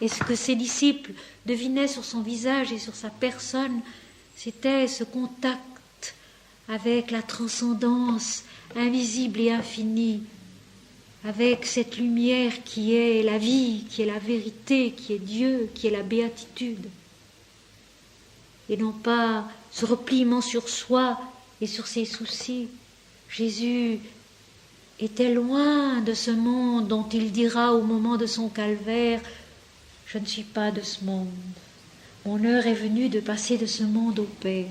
Et ce que ses disciples devinaient sur son visage et sur sa personne, c'était ce contact avec la transcendance invisible et infinie, avec cette lumière qui est la vie, qui est la vérité, qui est Dieu, qui est la béatitude. Et non pas ce repliement sur soi et sur ses soucis. Jésus était loin de ce monde dont il dira au moment de son calvaire « Je ne suis pas de ce monde. Mon heure est venue de passer de ce monde au Père. »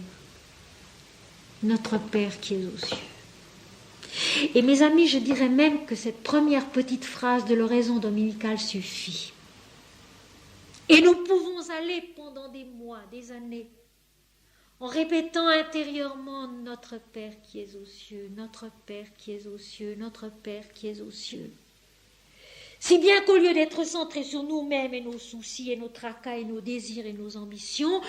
Notre Père qui est aux cieux. Et mes amis, je dirais même que cette première petite phrase de l'oraison dominicale suffit. Et nous pouvons aller pendant des mois, des années, en répétant intérieurement « Notre Père qui es aux cieux, notre Père qui es aux cieux, notre Père qui es aux cieux ». Si bien qu'au lieu d'être centrés sur nous-mêmes et nos soucis et nos tracas et nos désirs et nos ambitions,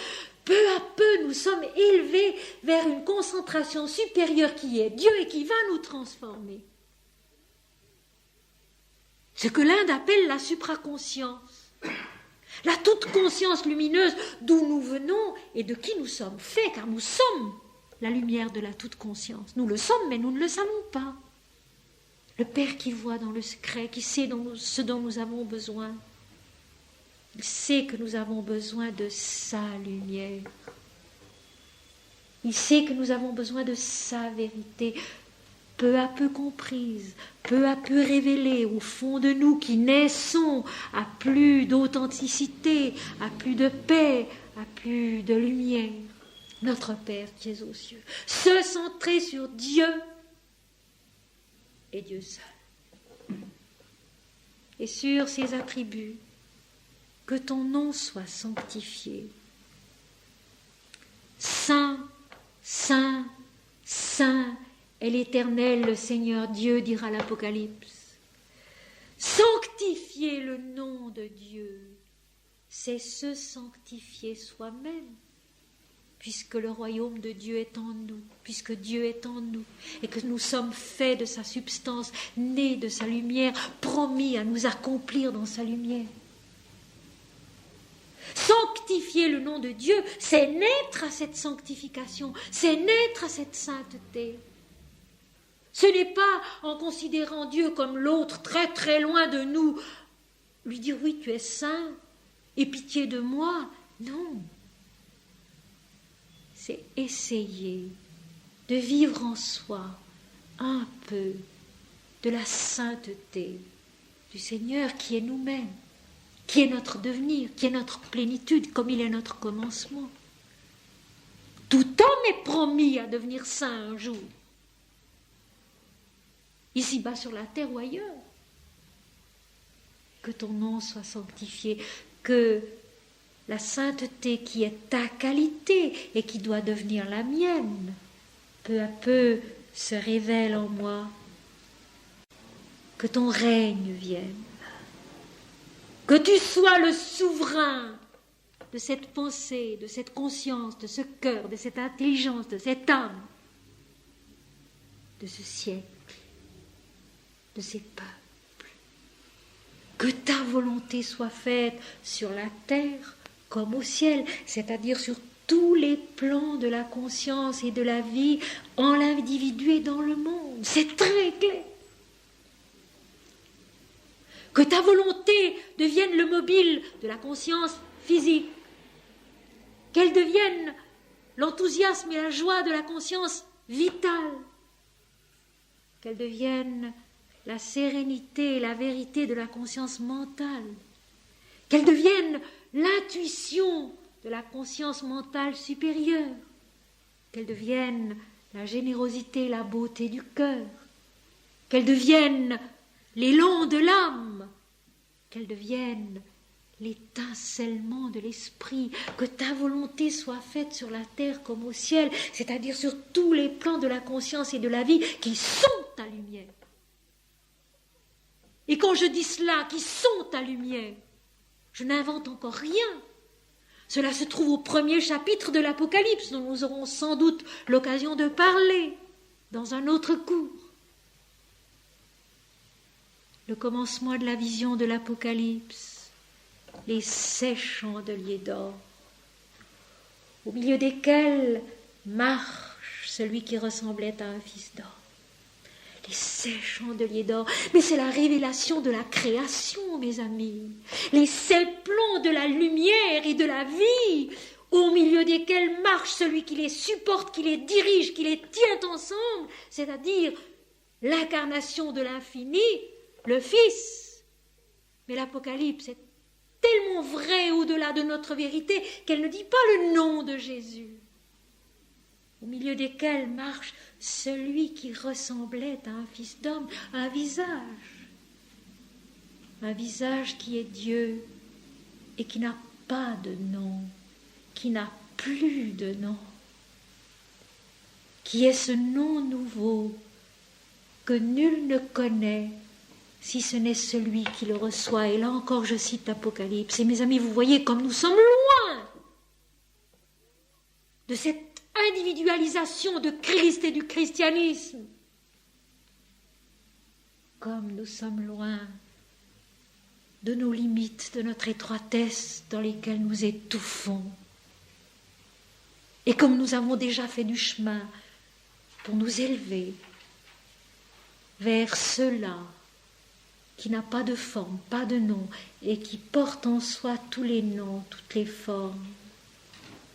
peu à peu nous sommes élevés vers une concentration supérieure qui est Dieu et qui va nous transformer. Ce que l'Inde appelle la supraconscience. La toute conscience lumineuse d'où nous venons et de qui nous sommes faits, car nous sommes la lumière de la toute conscience. Nous le sommes, mais nous ne le savons pas. Le Père qui voit dans le secret, qui sait ce dont nous avons besoin. Il sait que nous avons besoin de sa lumière. Il sait que nous avons besoin de sa vérité, peu à peu comprise, peu à peu révélée au fond de nous, qui naissons à plus d'authenticité, à plus de paix, à plus de lumière. Notre Père qui est aux cieux. Se centrer sur Dieu et Dieu seul. Et sur ses attributs, que ton nom soit sanctifié. Saint, Saint, Saint est l'Éternel, le Seigneur Dieu, dira l'Apocalypse. Sanctifier le nom de Dieu, c'est se sanctifier soi-même, puisque le royaume de Dieu est en nous, puisque Dieu est en nous, et que nous sommes faits de sa substance, nés de sa lumière, promis à nous accomplir dans sa lumière. Sanctifier le nom de Dieu, c'est naître à cette sanctification, c'est naître à cette sainteté. Ce n'est pas en considérant Dieu comme l'autre très très loin de nous, lui dire oui tu es saint, aie pitié de moi, non. C'est essayer de vivre en soi un peu de la sainteté du Seigneur qui est nous-mêmes, qui est notre devenir, qui est notre plénitude, comme il est notre commencement. Tout homme est promis à devenir saint un jour, ici-bas sur la terre ou ailleurs. Que ton nom soit sanctifié, que la sainteté qui est ta qualité et qui doit devenir la mienne, peu à peu se révèle en moi. Que ton règne vienne. Que tu sois le souverain de cette pensée, de cette conscience, de ce cœur, de cette intelligence, de cette âme, de ce siècle, de ces peuples. Que ta volonté soit faite sur la terre comme au ciel, c'est-à-dire sur tous les plans de la conscience et de la vie en l'individu et dans le monde. C'est très clair. Que ta volonté devienne le mobile de la conscience physique, qu'elle devienne l'enthousiasme et la joie de la conscience vitale, qu'elle devienne la sérénité et la vérité de la conscience mentale, qu'elle devienne l'intuition de la conscience mentale supérieure, qu'elle devienne la générosité et la beauté du cœur, qu'elle devienne l'élan de l'âme, qu'elle devienne l'étincellement de l'esprit, que ta volonté soit faite sur la terre comme au ciel, c'est-à-dire sur tous les plans de la conscience et de la vie qui sont ta lumière. Et quand je dis cela, qui sont ta lumière, je n'invente encore rien. Cela se trouve au premier chapitre de l'Apocalypse, dont nous aurons sans doute l'occasion de parler dans un autre cours. Le commencement de la vision de l'Apocalypse, les 7 chandeliers d'or, au milieu desquels marche celui qui ressemblait à un fils d'homme. Les 7 chandeliers d'or, mais c'est la révélation de la création, mes amis. Les 7 plans de la lumière et de la vie, au milieu desquels marche celui qui les supporte, qui les dirige, qui les tient ensemble, c'est-à-dire l'incarnation de l'infini, le Fils. Mais l'Apocalypse est tellement vrai au-delà de notre vérité qu'elle ne dit pas le nom de Jésus, au milieu desquels marche celui qui ressemblait à un fils d'homme, un visage qui est Dieu et qui n'a pas de nom, qui n'a plus de nom, qui est ce nom nouveau que nul ne connaît si ce n'est celui qui le reçoit. Et là encore, je cite l'Apocalypse. Et mes amis, vous voyez comme nous sommes loin de cette individualisation de Christ et du christianisme. Comme nous sommes loin de nos limites, de notre étroitesse dans lesquelles nous étouffons. Et comme nous avons déjà fait du chemin pour nous élever vers cela qui n'a pas de forme, pas de nom, et qui porte en soi tous les noms, toutes les formes,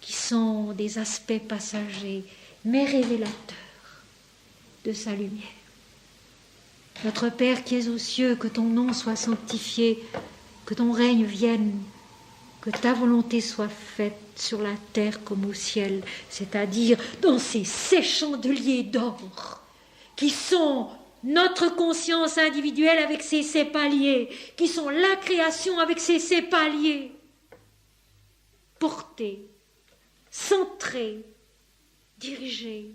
qui sont des aspects passagers, mais révélateurs de sa lumière. Notre Père qui es aux cieux, que ton nom soit sanctifié, que ton règne vienne, que ta volonté soit faite sur la terre comme au ciel, c'est-à-dire dans ces 7 chandeliers d'or qui sont notre conscience individuelle avec ses 7 paliers, qui sont la création avec ses 7 paliers, portés, centrés, dirigés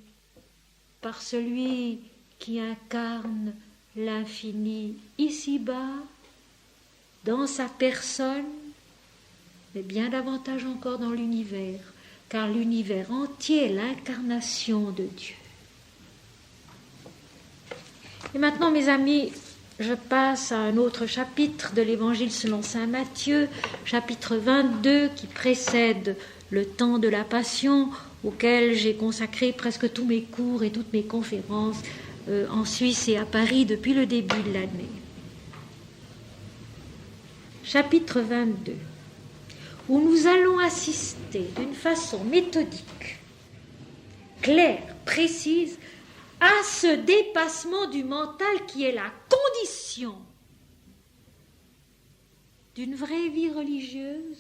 par celui qui incarne l'infini ici-bas, dans sa personne, mais bien davantage encore dans l'univers, car l'univers entier est l'incarnation de Dieu. Et maintenant, mes amis, je passe à un autre chapitre de l'Évangile selon saint Matthieu, chapitre 22, qui précède le temps de la Passion, auquel j'ai consacré presque tous mes cours et toutes mes conférences en Suisse et à Paris depuis le début de l'année. Chapitre 22, où nous allons assister d'une façon méthodique, claire, précise, à ce dépassement du mental qui est la condition d'une vraie vie religieuse,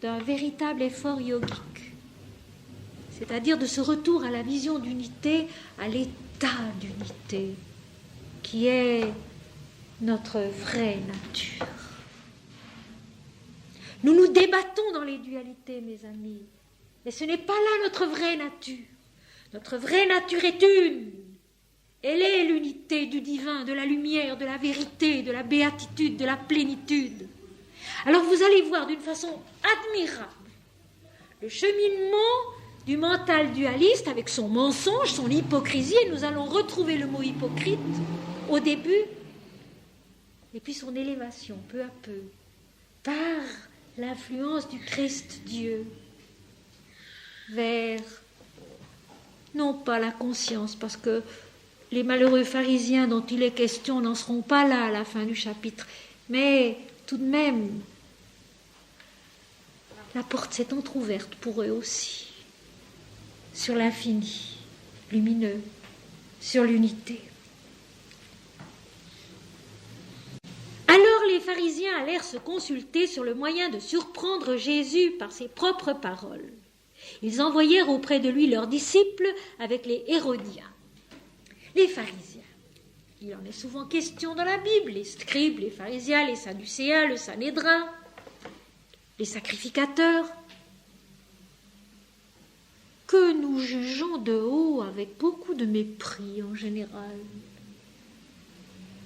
d'un véritable effort yogique, c'est-à-dire de ce retour à la vision d'unité, à l'état d'unité, qui est notre vraie nature. Nous nous débattons dans les dualités, mes amis, mais ce n'est pas là notre vraie nature. Notre vraie nature est une. Elle est l'unité du divin, de la lumière, de la vérité, de la béatitude, de la plénitude. Alors vous allez voir d'une façon admirable le cheminement du mental dualiste avec son mensonge, son hypocrisie, et nous allons retrouver le mot hypocrite au début, et puis son élévation peu à peu, par l'influence du Christ Dieu, vers non pas la conscience, parce que les malheureux pharisiens dont il est question n'en seront pas là à la fin du chapitre, mais tout de même, la porte s'est entr'ouverte pour eux aussi. sur l'infini, lumineux, sur l'unité. Alors les pharisiens allèrent se consulter sur le moyen de surprendre Jésus par ses propres paroles. Ils envoyèrent auprès de lui leurs disciples avec les Hérodiens. Les pharisiens, il en est souvent question dans la Bible, les scribes, les pharisiens, les sadducéens, le Sanhédrin, les sacrificateurs, que nous jugeons de haut avec beaucoup de mépris en général.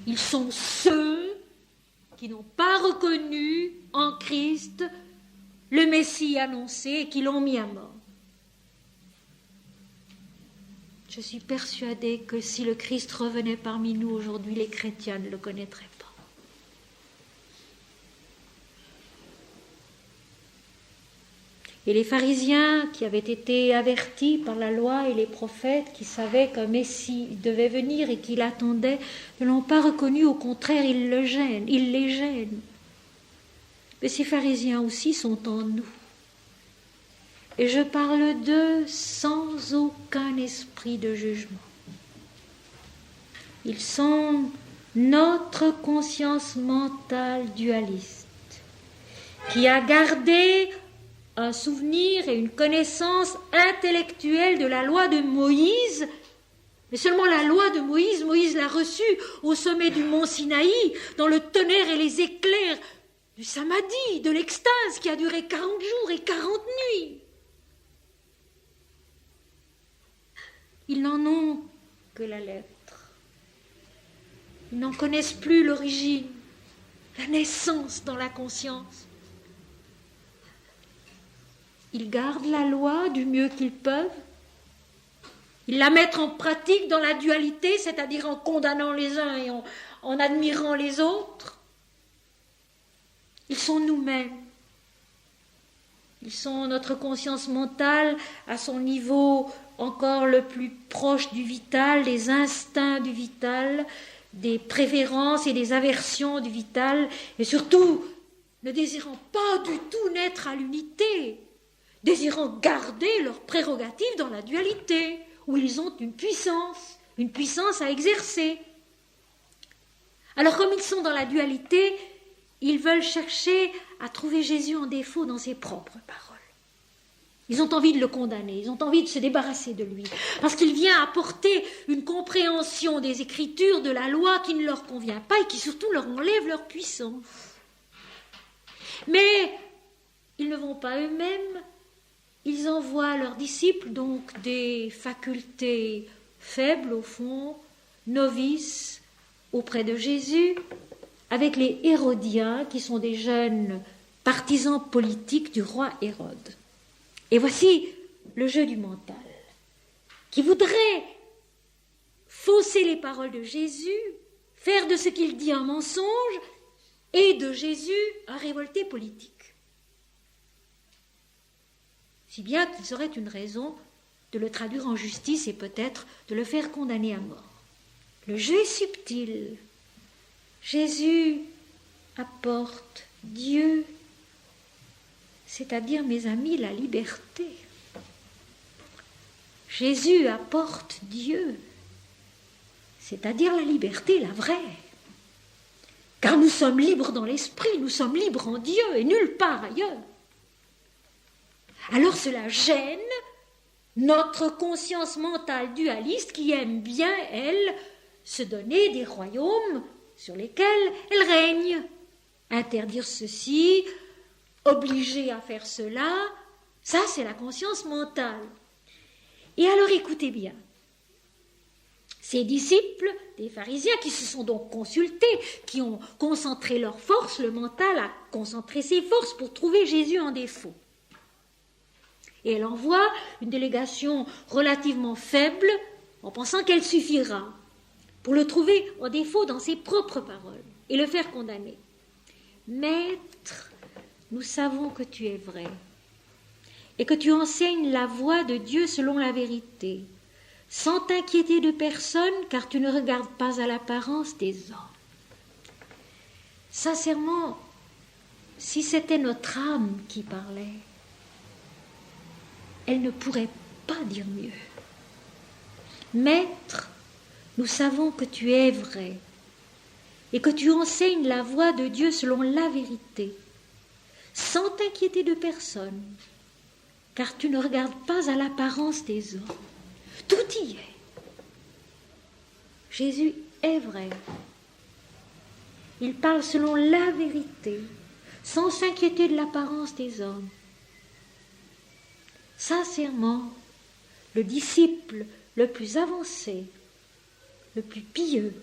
Ils sont ceux qui n'ont pas reconnu en Christ le Messie annoncé et qui l'ont mis à mort. Je suis persuadée que si le Christ revenait parmi nous aujourd'hui, les chrétiens ne le connaîtraient pas. Et les pharisiens qui avaient été avertis par la loi et les prophètes, qui savaient qu'un Messie devait venir et qui l'attendaient, ne l'ont pas reconnu, au contraire, ils les gênent. Mais ces pharisiens aussi sont en nous. Et je parle d'eux sans aucun esprit de jugement. Ils sont notre conscience mentale dualiste, qui a gardé un souvenir et une connaissance intellectuelle de la loi de Moïse, mais seulement la loi de Moïse, Moïse l'a reçue au sommet du mont Sinaï, dans le tonnerre et les éclairs du samadhi, de l'extase qui a duré 40 jours et 40 nuits. Ils n'en ont que la lettre. Ils n'en connaissent plus l'origine, la naissance dans la conscience. Ils gardent la loi du mieux qu'ils peuvent. Ils la mettent en pratique dans la dualité, c'est-à-dire en condamnant les uns et en admirant les autres. Ils sont nous-mêmes. Ils sont notre conscience mentale à son niveau encore le plus proche du vital, des instincts du vital, des préférences et des aversions du vital, et surtout ne désirant pas du tout naître à l'unité, désirant garder leurs prérogatives dans la dualité, où ils ont une puissance à exercer. Alors comme ils sont dans la dualité, ils veulent chercher à trouver Jésus en défaut dans ses propres paroles. Ils ont envie de le condamner, ils ont envie de se débarrasser de lui, parce qu'il vient apporter une compréhension des Écritures, de la loi qui ne leur convient pas et qui surtout leur enlève leur puissance. Mais ils ne vont pas eux-mêmes, ils envoient leurs disciples, donc des facultés faibles au fond, novices auprès de Jésus, avec les Hérodiens, qui sont des jeunes partisans politiques du roi Hérode. Et voici le jeu du mental, qui voudrait fausser les paroles de Jésus, faire de ce qu'il dit un mensonge, et de Jésus un révolté politique. Si bien qu'il serait une raison de le traduire en justice et peut-être de le faire condamner à mort. Le jeu est subtil. Jésus apporte Dieu, c'est-à-dire, mes amis, la liberté. Jésus apporte Dieu, c'est-à-dire la liberté, la vraie. Car nous sommes libres dans l'esprit, nous sommes libres en Dieu et nulle part ailleurs. Alors cela gêne notre conscience mentale dualiste qui aime bien, elle, se donner des royaumes sur lesquels elle règne. Interdire ceci, obliger à faire cela, ça c'est la conscience mentale. Et alors écoutez bien, ces disciples des pharisiens qui se sont donc consultés, qui ont concentré leurs forces, le mental a concentré ses forces pour trouver Jésus en défaut. Et elle envoie une délégation relativement faible en pensant qu'elle suffira pour le trouver en défaut dans ses propres paroles et le faire condamner. Maître, nous savons que tu es vrai et que tu enseignes la voie de Dieu selon la vérité, sans t'inquiéter de personne, car tu ne regardes pas à l'apparence des hommes. Sincèrement, si c'était notre âme qui parlait, elle ne pourrait pas dire mieux. Maître, nous savons que tu es vrai et que tu enseignes la voie de Dieu selon la vérité, sans t'inquiéter de personne, car tu ne regardes pas à l'apparence des hommes. Tout y est. Jésus est vrai. Il parle selon la vérité, sans s'inquiéter de l'apparence des hommes. Sincèrement, le disciple le plus avancé, le plus pieux,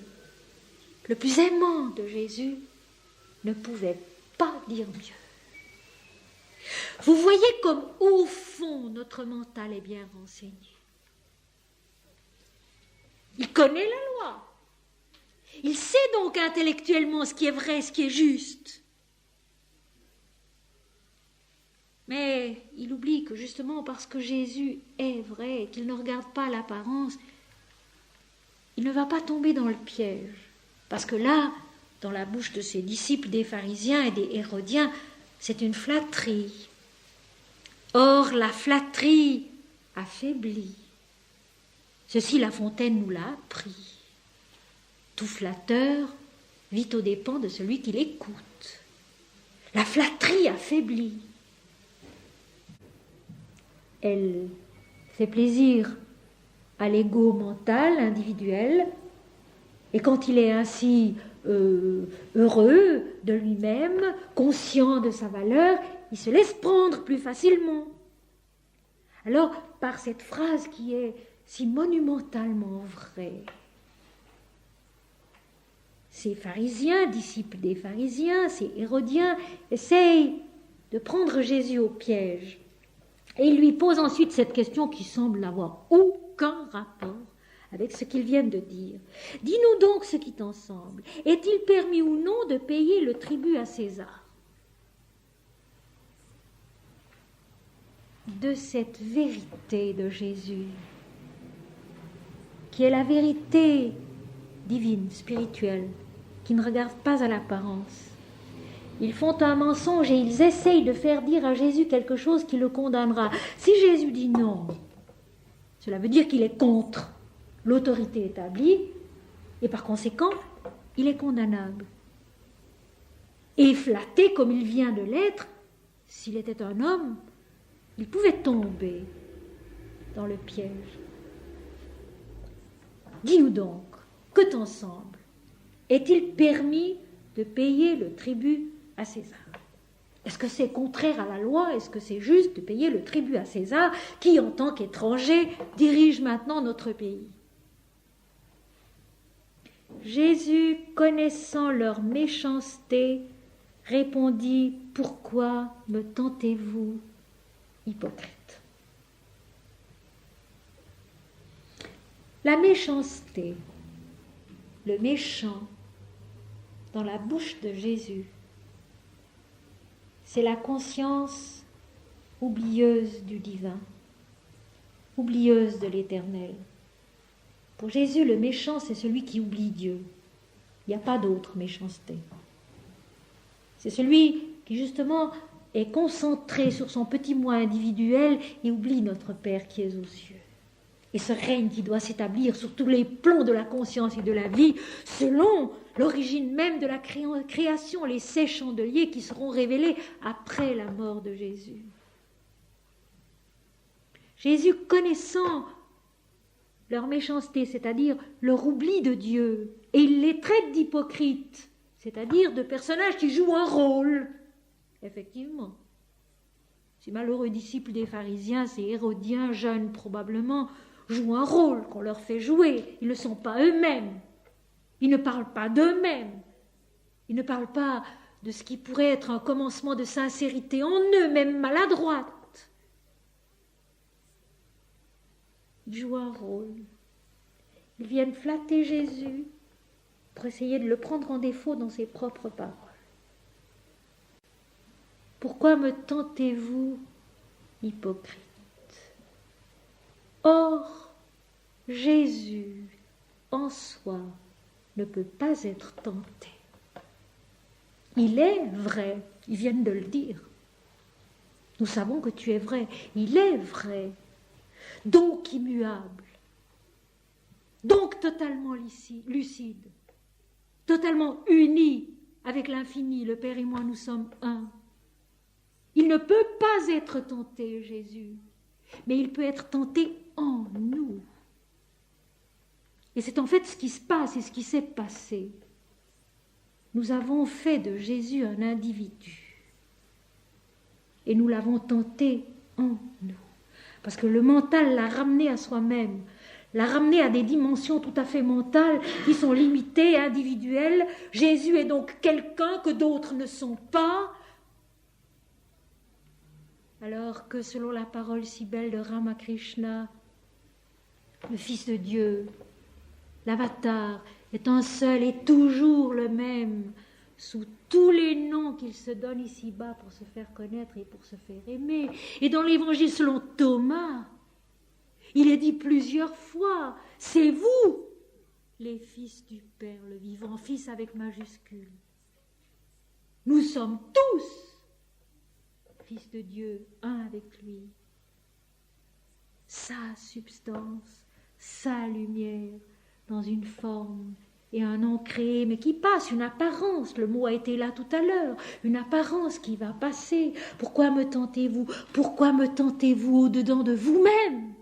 le plus aimant de Jésus ne pouvait pas dire mieux. Vous voyez comme au fond notre mental est bien renseigné. Il connaît la loi. Il sait donc intellectuellement ce qui est vrai, ce qui est juste. Mais il oublie que justement parce que Jésus est vrai et qu'il ne regarde pas l'apparence, il ne va pas tomber dans le piège. Parce que là, dans la bouche de ses disciples, des pharisiens et des hérodiens, c'est une flatterie. Or, la flatterie affaiblit. Ceci, La Fontaine nous l'a appris. Tout flatteur vit aux dépens de celui qui l'écoute. La flatterie affaiblit. Elle fait plaisir à l'ego mental, individuel, et quand il est ainsi heureux de lui-même, conscient de sa valeur, il se laisse prendre plus facilement. Alors, par cette phrase qui est si monumentalement vraie, ces pharisiens, disciples des pharisiens, ces hérodiens, essayent de prendre Jésus au piège. Et ils lui posent ensuite cette question qui semble n'avoir aucun rapport avec ce qu'ils viennent de dire. Dis-nous donc ce qui t'en semble. Est-il permis ou non de payer le tribut à César? De cette vérité de Jésus, qui est la vérité divine, spirituelle, qui ne regarde pas à l'apparence. Ils font un mensonge et ils essayent de faire dire à Jésus quelque chose qui le condamnera. Si Jésus dit non, cela veut dire qu'il est contre l'autorité établie et par conséquent, il est condamnable. Et flatté comme il vient de l'être, s'il était un homme, il pouvait tomber dans le piège. Dis-nous donc, que t'en semble? Est-il permis de payer le tribut à César? Est-ce que c'est contraire à la loi? Est-ce que c'est juste de payer le tribut à César qui, en tant qu'étranger, dirige maintenant notre pays? Jésus, connaissant leur méchanceté, répondit: pourquoi me tentez-vous, hypocrite? La méchanceté, le méchant, dans la bouche de Jésus, c'est la conscience oublieuse du divin, oublieuse de l'éternel. Pour Jésus, le méchant, c'est celui qui oublie Dieu. Il n'y a pas d'autre méchanceté. C'est celui qui, justement, est concentré sur son petit moi individuel et oublie notre Père qui est aux cieux. Et ce règne qui doit s'établir sur tous les plombs de la conscience et de la vie, selon l'origine même de la création, les 7 chandeliers qui seront révélés après la mort de Jésus. Jésus, connaissant leur méchanceté, c'est-à-dire leur oubli de Dieu, et il les traite d'hypocrites, c'est-à-dire de personnages qui jouent un rôle. Effectivement, ces malheureux disciples des pharisiens, ces hérodiens jeunes probablement, jouent un rôle qu'on leur fait jouer. Ils ne sont pas eux-mêmes. Ils ne parlent pas d'eux-mêmes. Ils ne parlent pas de ce qui pourrait être un commencement de sincérité en eux, même maladroite. Ils jouent un rôle. Ils viennent flatter Jésus pour essayer de le prendre en défaut dans ses propres paroles. Pourquoi me tentez-vous, hypocrite? Or, Jésus, en soi, ne peut pas être tenté. Il est vrai, ils viennent de le dire. Nous savons que tu es vrai, il est vrai. donc immuable, donc totalement lucide, totalement uni avec l'infini. Le Père et moi, nous sommes un. Il ne peut pas être tenté, Jésus, mais il peut être tenté en nous. Et c'est en fait ce qui se passe et ce qui s'est passé. Nous avons fait de Jésus un individu et nous l'avons tenté en nous. Parce que le mental l'a ramené à soi-même, l'a ramené à des dimensions tout à fait mentales qui sont limitées, individuelles. Jésus est donc quelqu'un que d'autres ne sont pas, alors que selon la parole si belle de Ramakrishna, le Fils de Dieu, l'avatar, est un seul et toujours le même, sous tous les noms qu'il se donne ici-bas pour se faire connaître et pour se faire aimer. Et dans l'évangile selon Thomas, il est dit plusieurs fois, c'est vous, les fils du Père le vivant, fils avec majuscule. Nous sommes tous fils de Dieu, un avec lui. Sa substance, sa lumière, dans une forme et un nom créé, mais qui passe, une apparence. Le mot a été là tout à l'heure, une apparence qui va passer. Pourquoi me tentez-vous? Pourquoi me tentez-vous au-dedans de vous-même?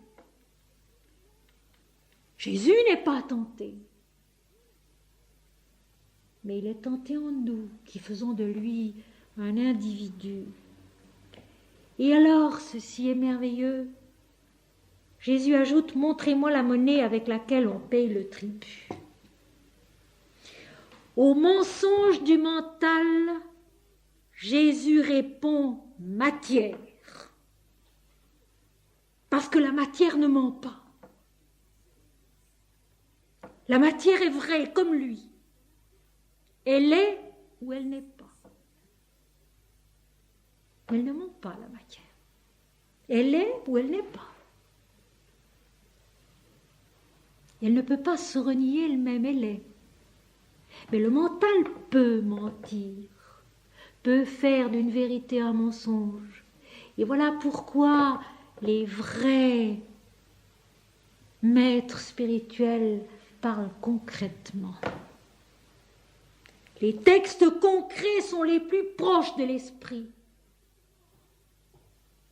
Jésus n'est pas tenté, mais il est tenté en nous, qui faisons de lui un individu. Et alors, ceci est merveilleux. Jésus ajoute, montrez-moi la monnaie avec laquelle on paye le tribut. Au mensonge du mental, Jésus répond matière. Parce que la matière ne ment pas. La matière est vraie comme lui. Elle est ou elle n'est pas. Elle ne ment pas, la matière. Elle est ou elle n'est pas. Elle ne peut pas se renier elle-même, elle est. Mais le mental peut mentir, peut faire d'une vérité un mensonge. Et voilà pourquoi les vrais maîtres spirituels parlent concrètement. Les textes concrets sont les plus proches de l'esprit.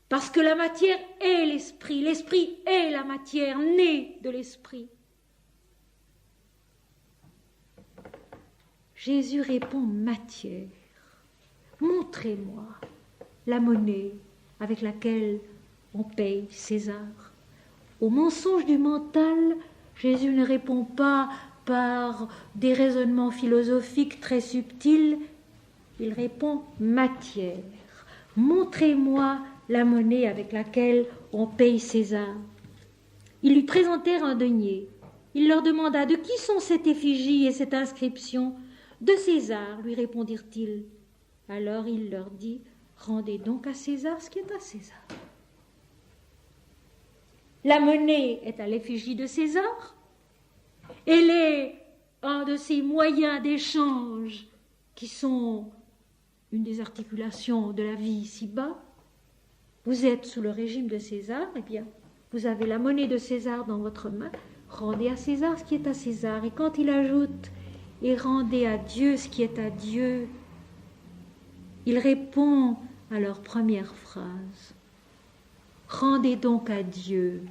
Parce que la matière est l'esprit est la matière née de l'esprit. Jésus répond matière. Montrez-moi la monnaie avec laquelle on paye César. Au mensonge du mental, Jésus ne répond pas par des raisonnements philosophiques très subtils, il répond matière. Montrez-moi la monnaie avec laquelle on paye César. Ils lui présentèrent un denier. Il leur demanda, de qui sont cette effigie et cette inscription? De César, lui répondirent-ils. Alors il leur dit, rendez donc à César ce qui est à César. La monnaie est à l'effigie de César. Elle est un de ces moyens d'échange qui sont une des articulations de la vie ici-bas. Vous êtes sous le régime de César, eh bien, vous avez la monnaie de César dans votre main, rendez à César ce qui est à César. Et quand il ajoute, et rendez à Dieu ce qui est à Dieu, il répond à leur première phrase. Rendez donc à Dieu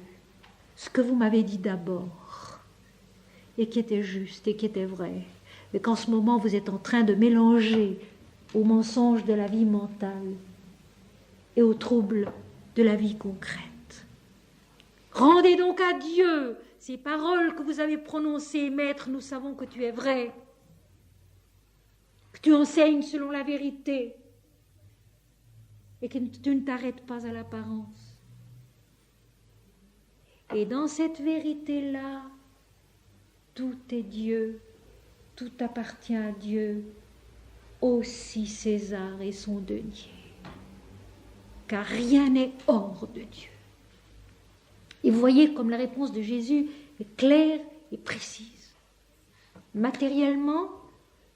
ce que vous m'avez dit d'abord, et qui était juste et qui était vrai, mais qu'en ce moment vous êtes en train de mélanger aux mensonges de la vie mentale et aux troubles de la vie concrète. Rendez donc à Dieu ces paroles que vous avez prononcées, Maître, nous savons que tu es vrai, que tu enseignes selon la vérité et que tu ne t'arrêtes pas à l'apparence. Et dans cette vérité-là, tout est Dieu, tout appartient à Dieu, aussi César et son denier, car rien n'est hors de Dieu. Et vous voyez comme la réponse de Jésus est claire et précise. Matériellement,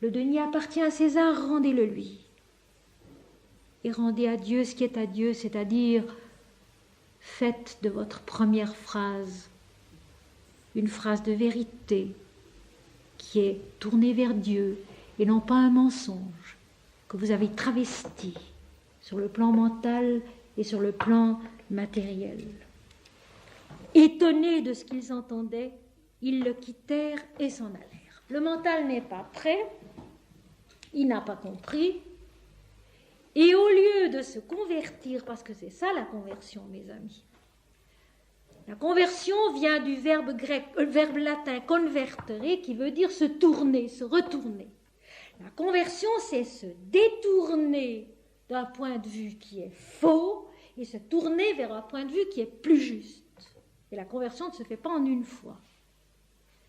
le denier appartient à César, rendez-le lui. Et rendez à Dieu ce qui est à Dieu, c'est-à-dire faites de votre première phrase une phrase de vérité qui est tournée vers Dieu et non pas un mensonge que vous avez travesti sur le plan mental et sur le plan matériel. Étonnés de ce qu'ils entendaient, ils le quittèrent et s'en allèrent. Le mental n'est pas prêt, il n'a pas compris, et au lieu de se convertir, parce que c'est ça la conversion, mes amis, la conversion vient du verbe latin convertere, qui veut dire se tourner, se retourner. La conversion, c'est se détourner d'un point de vue qui est faux et se tourner vers un point de vue qui est plus juste. Et la conversion ne se fait pas en une fois.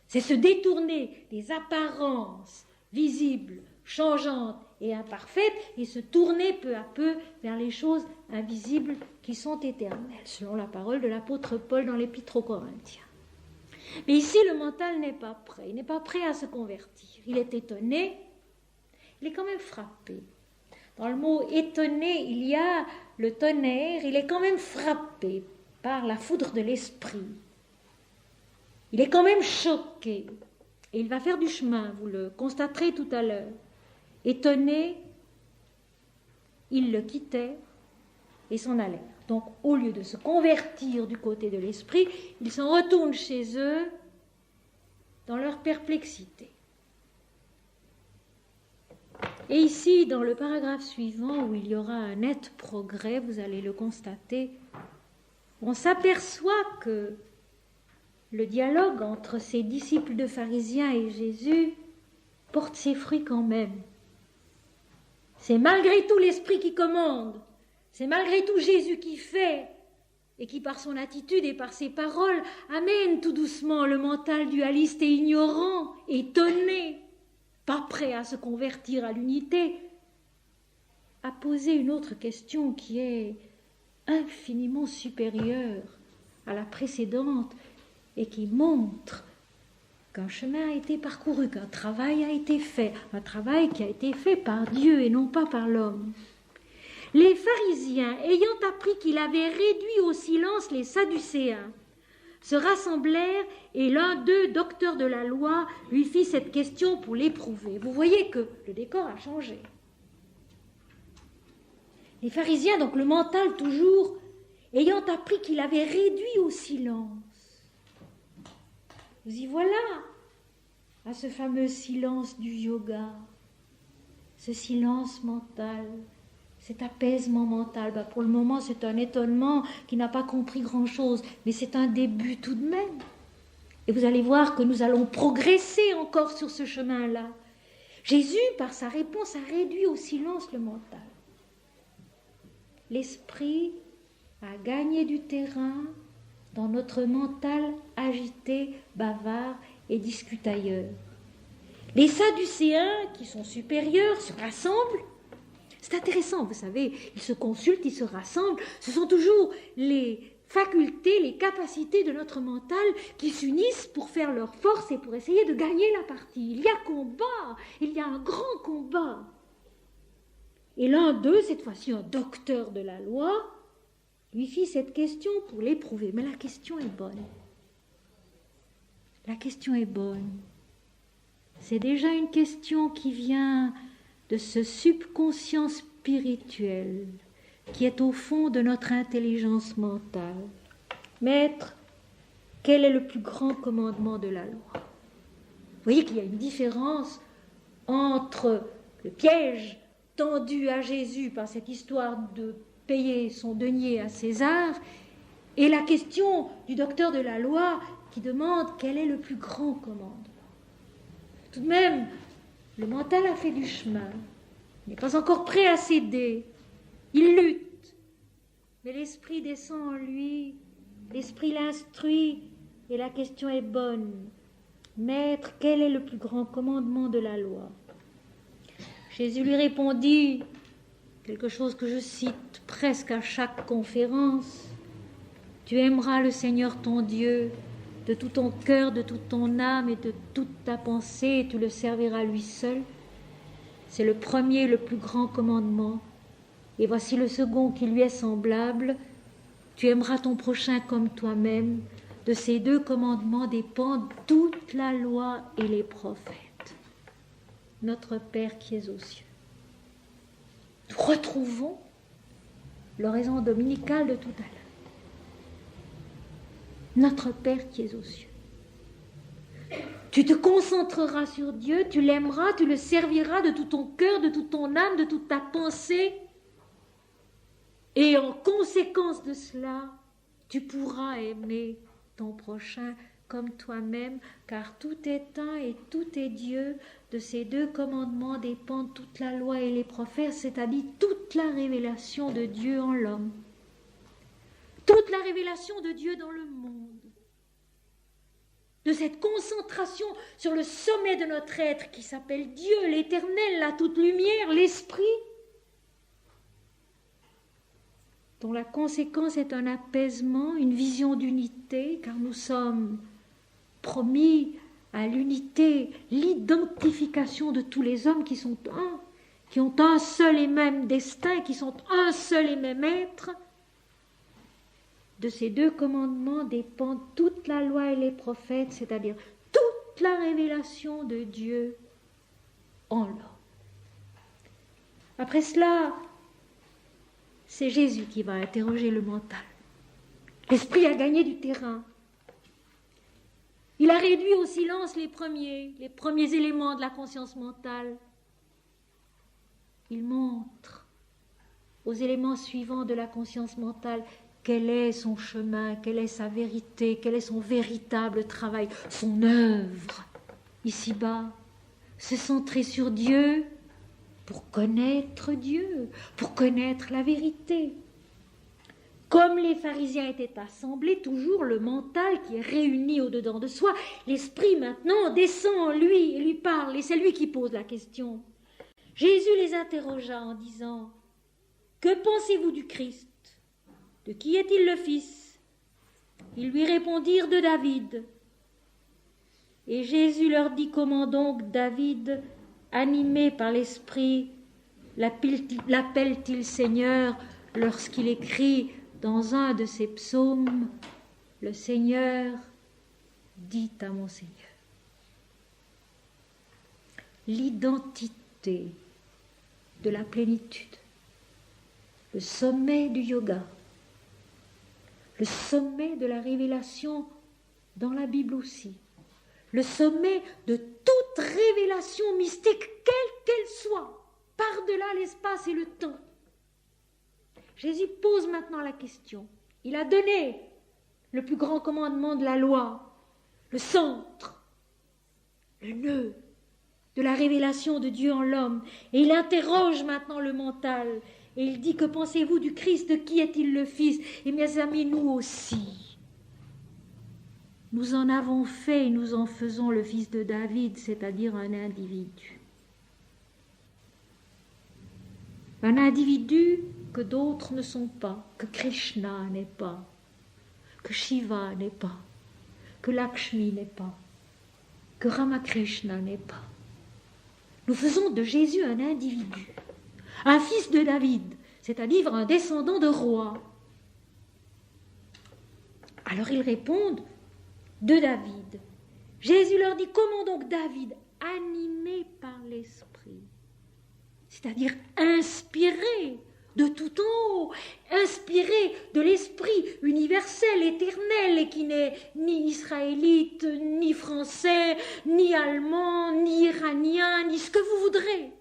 C'est se détourner des apparences visibles, changeantes et imparfaites et se tourner peu à peu vers les choses invisibles qui sont éternelles, selon la parole de l'apôtre Paul dans l'Épître aux Corinthiens. Mais ici, le mental n'est pas prêt. Il n'est pas prêt à se convertir. Il est étonné. Il est quand même frappé. Dans le mot étonné, il y a le tonnerre. Il est quand même frappé par la foudre de l'esprit. Il est quand même choqué. Et il va faire du chemin, vous le constaterez tout à l'heure. Étonné, ils le quittèrent et s'en allèrent. Donc, au lieu de se convertir du côté de l'esprit, ils s'en retournent chez eux dans leur perplexité. Et ici, dans le paragraphe suivant, où il y aura un net progrès, vous allez le constater, on s'aperçoit que le dialogue entre ces disciples de pharisiens et Jésus porte ses fruits quand même. C'est malgré tout l'Esprit qui commande, c'est malgré tout Jésus qui fait, et qui par son attitude et par ses paroles amène tout doucement le mental dualiste et ignorant, étonné, pas prêt à se convertir à l'unité, à poser une autre question qui est infiniment supérieure à la précédente et qui montre qu'un chemin a été parcouru, qu'un travail a été fait, un travail qui a été fait par Dieu et non pas par l'homme. Les pharisiens, ayant appris qu'il avait réduit au silence les Sadducéens, se rassemblèrent et l'un d'eux, docteur de la loi, lui fit cette question pour l'éprouver. Vous voyez que le décor a changé. Les pharisiens, donc le mental toujours, ayant appris qu'il avait réduit au silence. Vous y voilà, à ce fameux silence du yoga, ce silence mental, cet apaisement mental. Pour le moment, c'est un étonnement qui n'a pas compris grand-chose, mais c'est un début tout de même. Et vous allez voir que nous allons progresser encore sur ce chemin-là. Jésus, par sa réponse, a réduit au silence le mental. L'esprit a gagné du terrain dans notre mental agité, bavard et discutailleur. Les Sadducéens, qui sont supérieurs, se rassemblent. C'est intéressant, vous savez, ils se consultent, ils se rassemblent. Ce sont toujours les facultés, les capacités de notre mental qui s'unissent pour faire leur force et pour essayer de gagner la partie. Il y a combat, il y a un grand combat. Et l'un d'eux, cette fois-ci un docteur de la loi, lui fit cette question pour l'éprouver. Mais la question est bonne. La question est bonne. C'est déjà une question qui vient de ce subconscient spirituel qui est au fond de notre intelligence mentale. Maître, quel est le plus grand commandement de la loi? Vous voyez qu'il y a une différence entre le piège tendu à Jésus par cette histoire de payer son denier à César et la question du docteur de la loi qui demande quel est le plus grand commandement. Tout de même, le mental a fait du chemin. Il n'est pas encore prêt à céder. Il lutte. Mais l'esprit descend en lui. L'esprit l'instruit. Et la question est bonne. Maître, quel est le plus grand commandement de la loi? Jésus lui répondit, quelque chose que je cite presque à chaque conférence. Tu aimeras le Seigneur ton Dieu de tout ton cœur, de toute ton âme et de toute ta pensée, et tu le serviras lui seul. C'est le premier, le plus grand commandement. Et voici le second qui lui est semblable. Tu aimeras ton prochain comme toi-même. De ces 2 commandements dépendent toute la loi et les prophètes. Notre Père qui es aux cieux. Nous retrouvons l'oraison dominicale de tout à l'heure. Notre Père qui es aux cieux. Tu te concentreras sur Dieu, tu l'aimeras, tu le serviras de tout ton cœur, de toute ton âme, de toute ta pensée. Et en conséquence de cela, tu pourras aimer ton prochain comme toi-même, car tout est un et tout est Dieu. De ces 2 commandements dépendent toute la loi et les prophètes, c'est-à-dire toute la révélation de Dieu en l'homme. Toute la révélation de Dieu dans le monde. De cette concentration sur le sommet de notre être qui s'appelle Dieu, l'Éternel, la toute lumière, l'Esprit, dont la conséquence est un apaisement, une vision d'unité, car nous sommes promis à l'unité, l'identification de tous les hommes qui sont un, qui ont un seul et même destin, qui sont un seul et même être. De ces 2 commandements dépendent toute la loi et les prophètes, c'est-à-dire toute la révélation de Dieu en l'homme. Après cela, c'est Jésus qui va interroger le mental. L'esprit a gagné du terrain. Il a réduit au silence les premiers éléments de la conscience mentale. Il montre aux éléments suivants de la conscience mentale quel est son chemin, quelle est sa vérité, quel est son véritable travail, son œuvre. Ici-bas, se centrer sur Dieu pour connaître Dieu, pour connaître la vérité. Comme les pharisiens étaient assemblés, toujours le mental qui est réuni au-dedans de soi, l'esprit maintenant descend en lui et lui parle, et c'est lui qui pose la question. Jésus les interrogea en disant « Que pensez-vous du Christ ? De qui est-il le fils ?» Ils lui répondirent « De David. » Et Jésus leur dit « Comment donc David, animé par l'Esprit, l'appelle-t-il Seigneur lorsqu'il écrit dans un de ses psaumes « Le Seigneur dit à mon Seigneur. » L'identité de la plénitude, le sommet du yoga, le sommet de la révélation dans la Bible aussi, le sommet de toute révélation mystique, quelle qu'elle soit, par-delà l'espace et le temps. Jésus pose maintenant la question. Il a donné le plus grand commandement de la loi, le centre, le nœud de la révélation de Dieu en l'homme. Et il interroge maintenant le mental. Et il dit, que pensez-vous du Christ? De qui est-il le Fils? Et mes amis, nous aussi. Nous en avons fait et nous en faisons le fils de David, c'est-à-dire un individu. Un individu que d'autres ne sont pas, que Krishna n'est pas, que Shiva n'est pas, que Lakshmi n'est pas, que Ramakrishna n'est pas. Nous faisons de Jésus un individu, un fils de David, c'est-à-dire un descendant de roi. Alors ils répondent, de David. Jésus leur dit, comment donc David, animé par l'Esprit, c'est-à-dire inspiré de tout en haut, inspiré de l'Esprit universel, éternel, et qui n'est ni israélite, ni français, ni allemand, ni iranien, ni ce que vous voudrez.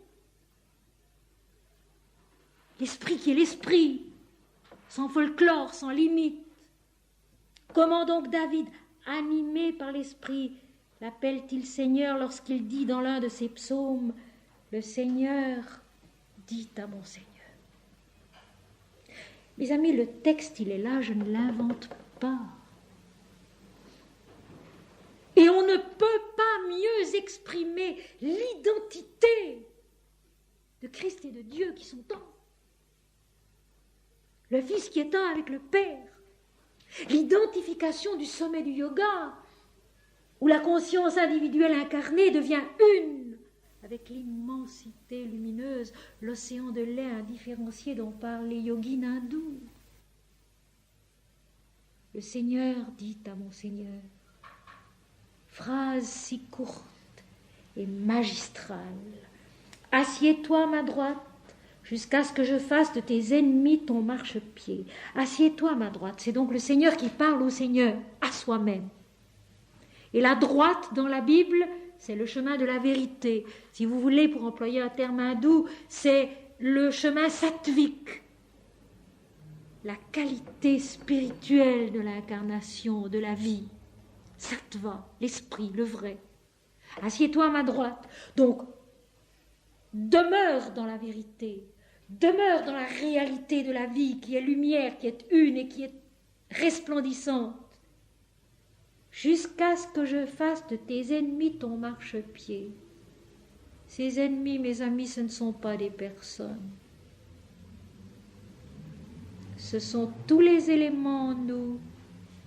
L'Esprit qui est l'Esprit, sans folklore, sans limite. Comment donc David, animé par l'Esprit, l'appelle-t-il Seigneur lorsqu'il dit dans l'un de ses psaumes, « Le Seigneur dit à mon Seigneur ». Mes amis, le texte, il est là, je ne l'invente pas. Et on ne peut pas mieux exprimer l'identité de Christ et de Dieu qui sont un. Le Fils qui est un avec le Père. L'identification du sommet du yoga, où la conscience individuelle incarnée devient une avec l'immensité lumineuse, l'océan de lait indifférencié dont parlent les yogis hindous. Le Seigneur dit à mon Seigneur, phrase si courte et magistrale, assieds-toi à ma droite jusqu'à ce que je fasse de tes ennemis ton marchepied. Assieds-toi à ma droite. C'est donc le Seigneur qui parle au Seigneur, à soi-même. Et la droite dans la Bible, c'est le chemin de la vérité. Si vous voulez, pour employer un terme hindou, c'est le chemin sattvik. La qualité spirituelle de l'incarnation, de la vie. Sattva, l'esprit, le vrai. Assieds-toi à ma droite. Donc, demeure dans la vérité. Demeure dans la réalité de la vie qui est lumière, qui est une et qui est resplendissante. Jusqu'à ce que je fasse de tes ennemis ton marchepied. Ces ennemis, mes amis, ce ne sont pas des personnes. Ce sont tous les éléments en nous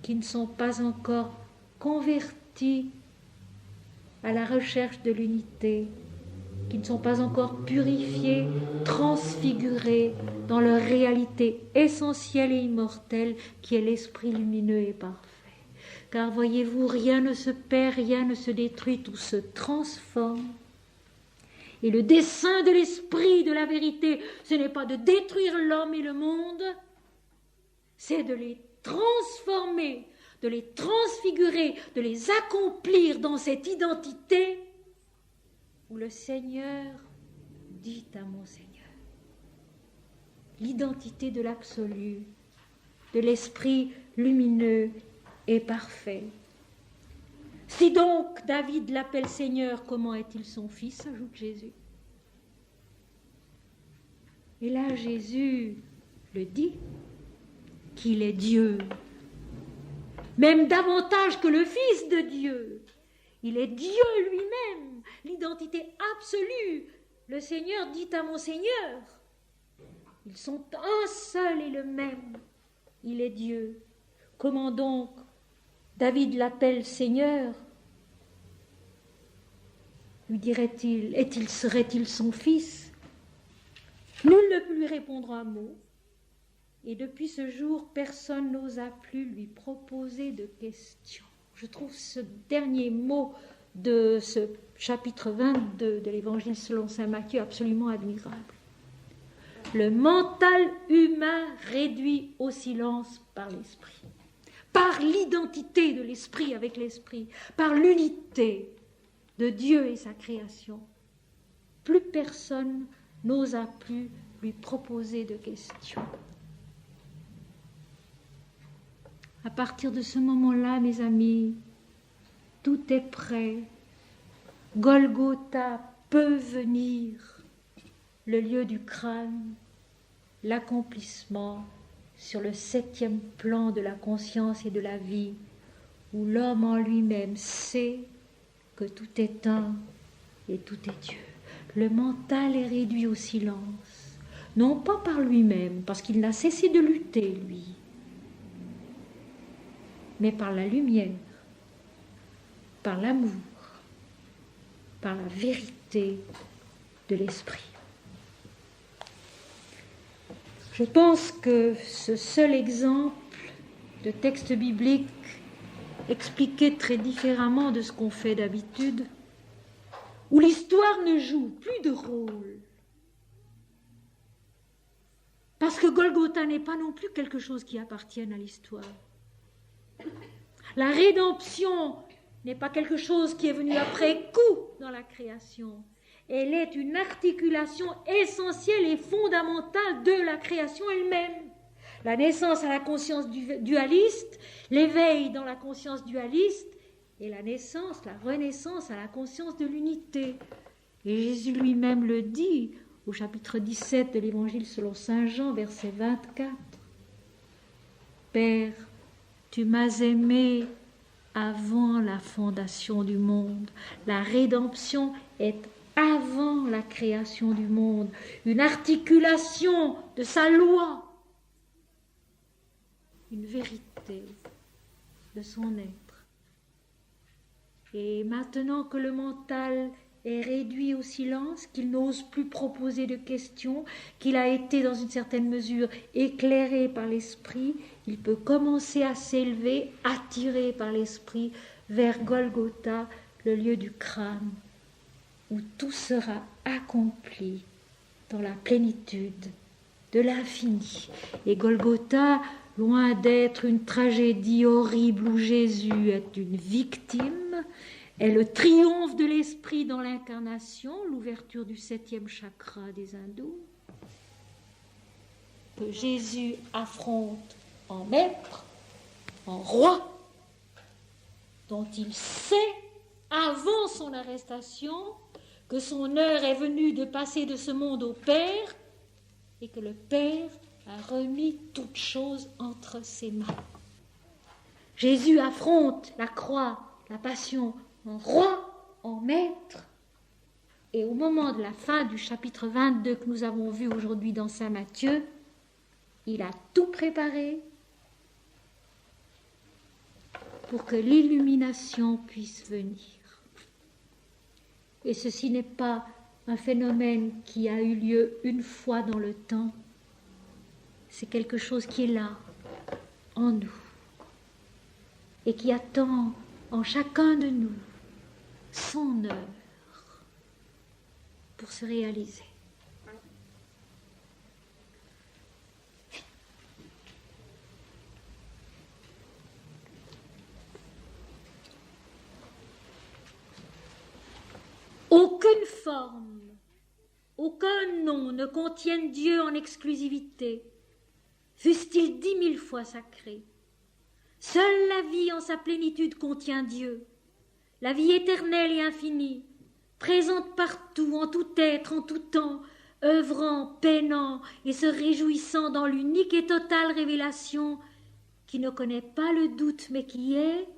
qui ne sont pas encore convertis à la recherche de l'unité, qui ne sont pas encore purifiés, transfigurés dans leur réalité essentielle et immortelle qui est l'esprit lumineux et parfait. Car voyez-vous, rien ne se perd, rien ne se détruit, tout se transforme. Et le dessein de l'esprit de la vérité, ce n'est pas de détruire l'homme et le monde, c'est de les transformer, de les transfigurer, de les accomplir dans cette identité où le Seigneur dit à mon Seigneur. L'identité de l'absolu, de l'esprit lumineux et parfait. Si donc David l'appelle Seigneur, comment est-il son fils, ajoute Jésus. Et là, Jésus le dit, qu'il est Dieu, même davantage que le Fils de Dieu. Il est Dieu lui-même, l'identité absolue. Le Seigneur dit à mon Seigneur, ils sont un seul et le même. Il est Dieu. Comment donc David l'appelle Seigneur? Lui dirait-il, serait-il son fils? Nul ne peut lui répondre un mot. Et depuis ce jour, personne n'osa plus lui proposer de questions. Je trouve ce dernier mot de ce chapitre 22 de l'Évangile selon saint Matthieu absolument admirable. Le mental humain réduit au silence par l'esprit, par l'identité de l'esprit avec l'esprit, par l'unité de Dieu et sa création. Plus personne n'osa plus lui proposer de questions. À partir de ce moment-là, mes amis, tout est prêt. Golgotha peut venir, le lieu du crâne, l'accomplissement sur le 7e plan de la conscience et de la vie, où l'homme en lui-même sait que tout est un et tout est Dieu. Le mental est réduit au silence, non pas par lui-même, parce qu'il n'a cessé de lutter, lui, mais par la lumière, par l'amour, par la vérité de l'esprit. Je pense que ce seul exemple de texte biblique expliqué très différemment de ce qu'on fait d'habitude, où l'histoire ne joue plus de rôle, parce que Golgotha n'est pas non plus quelque chose qui appartienne à l'histoire. La rédemption n'est pas quelque chose qui est venu après coup dans la création. Elle est une articulation essentielle et fondamentale de la création elle-même. La naissance à la conscience dualiste, l'éveil dans la conscience dualiste, et la naissance, la renaissance à la conscience de l'unité. Et Jésus lui-même le dit au chapitre 17 de l'Évangile selon saint Jean, verset 24. Père, tu m'as aimé avant la fondation du monde. La rédemption est avant la création du monde, une articulation de sa loi, une vérité de son être. Et maintenant que le mental est réduit au silence, qu'il n'ose plus proposer de questions, qu'il a été dans une certaine mesure éclairé par l'esprit, il peut commencer à s'élever, attiré par l'esprit, vers Golgotha, le lieu du crâne, où tout sera accompli dans la plénitude de l'infini. Et Golgotha, loin d'être une tragédie horrible où Jésus est une victime, est le triomphe de l'esprit dans l'incarnation, l'ouverture du 7e chakra des hindous, que Jésus affronte en maître, en roi, dont il sait, avant son arrestation, que son heure est venue de passer de ce monde au Père, et que le Père a remis toutes choses entre ses mains. Jésus affronte la croix, la passion, en roi, en maître, et au moment de la fin du chapitre 22 que nous avons vu aujourd'hui dans Saint Matthieu, il a tout préparé pour que l'illumination puisse venir. Et ceci n'est pas un phénomène qui a eu lieu une fois dans le temps, c'est quelque chose qui est là, en nous, et qui attend en chacun de nous son heure pour se réaliser. Aucune forme, aucun nom ne contienne Dieu en exclusivité, fût-il 10 000 fois sacré. Seule la vie en sa plénitude contient Dieu, la vie éternelle et infinie, présente partout, en tout être, en tout temps, œuvrant, peinant et se réjouissant dans l'unique et totale révélation qui ne connaît pas le doute mais qui est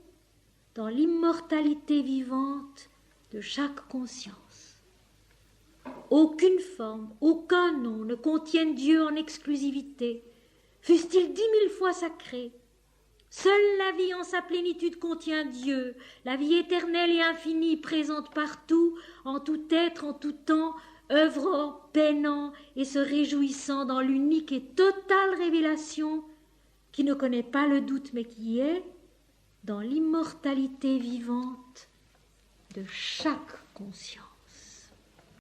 dans l'immortalité vivante de chaque conscience. Aucune forme, aucun nom ne contienne Dieu en exclusivité, fût-il 10 000 fois sacré. Seule la vie en sa plénitude contient Dieu, la vie éternelle et infinie présente partout, en tout être, en tout temps, œuvrant, peinant et se réjouissant dans l'unique et totale révélation qui ne connaît pas le doute mais qui est dans l'immortalité vivante de chaque conscience.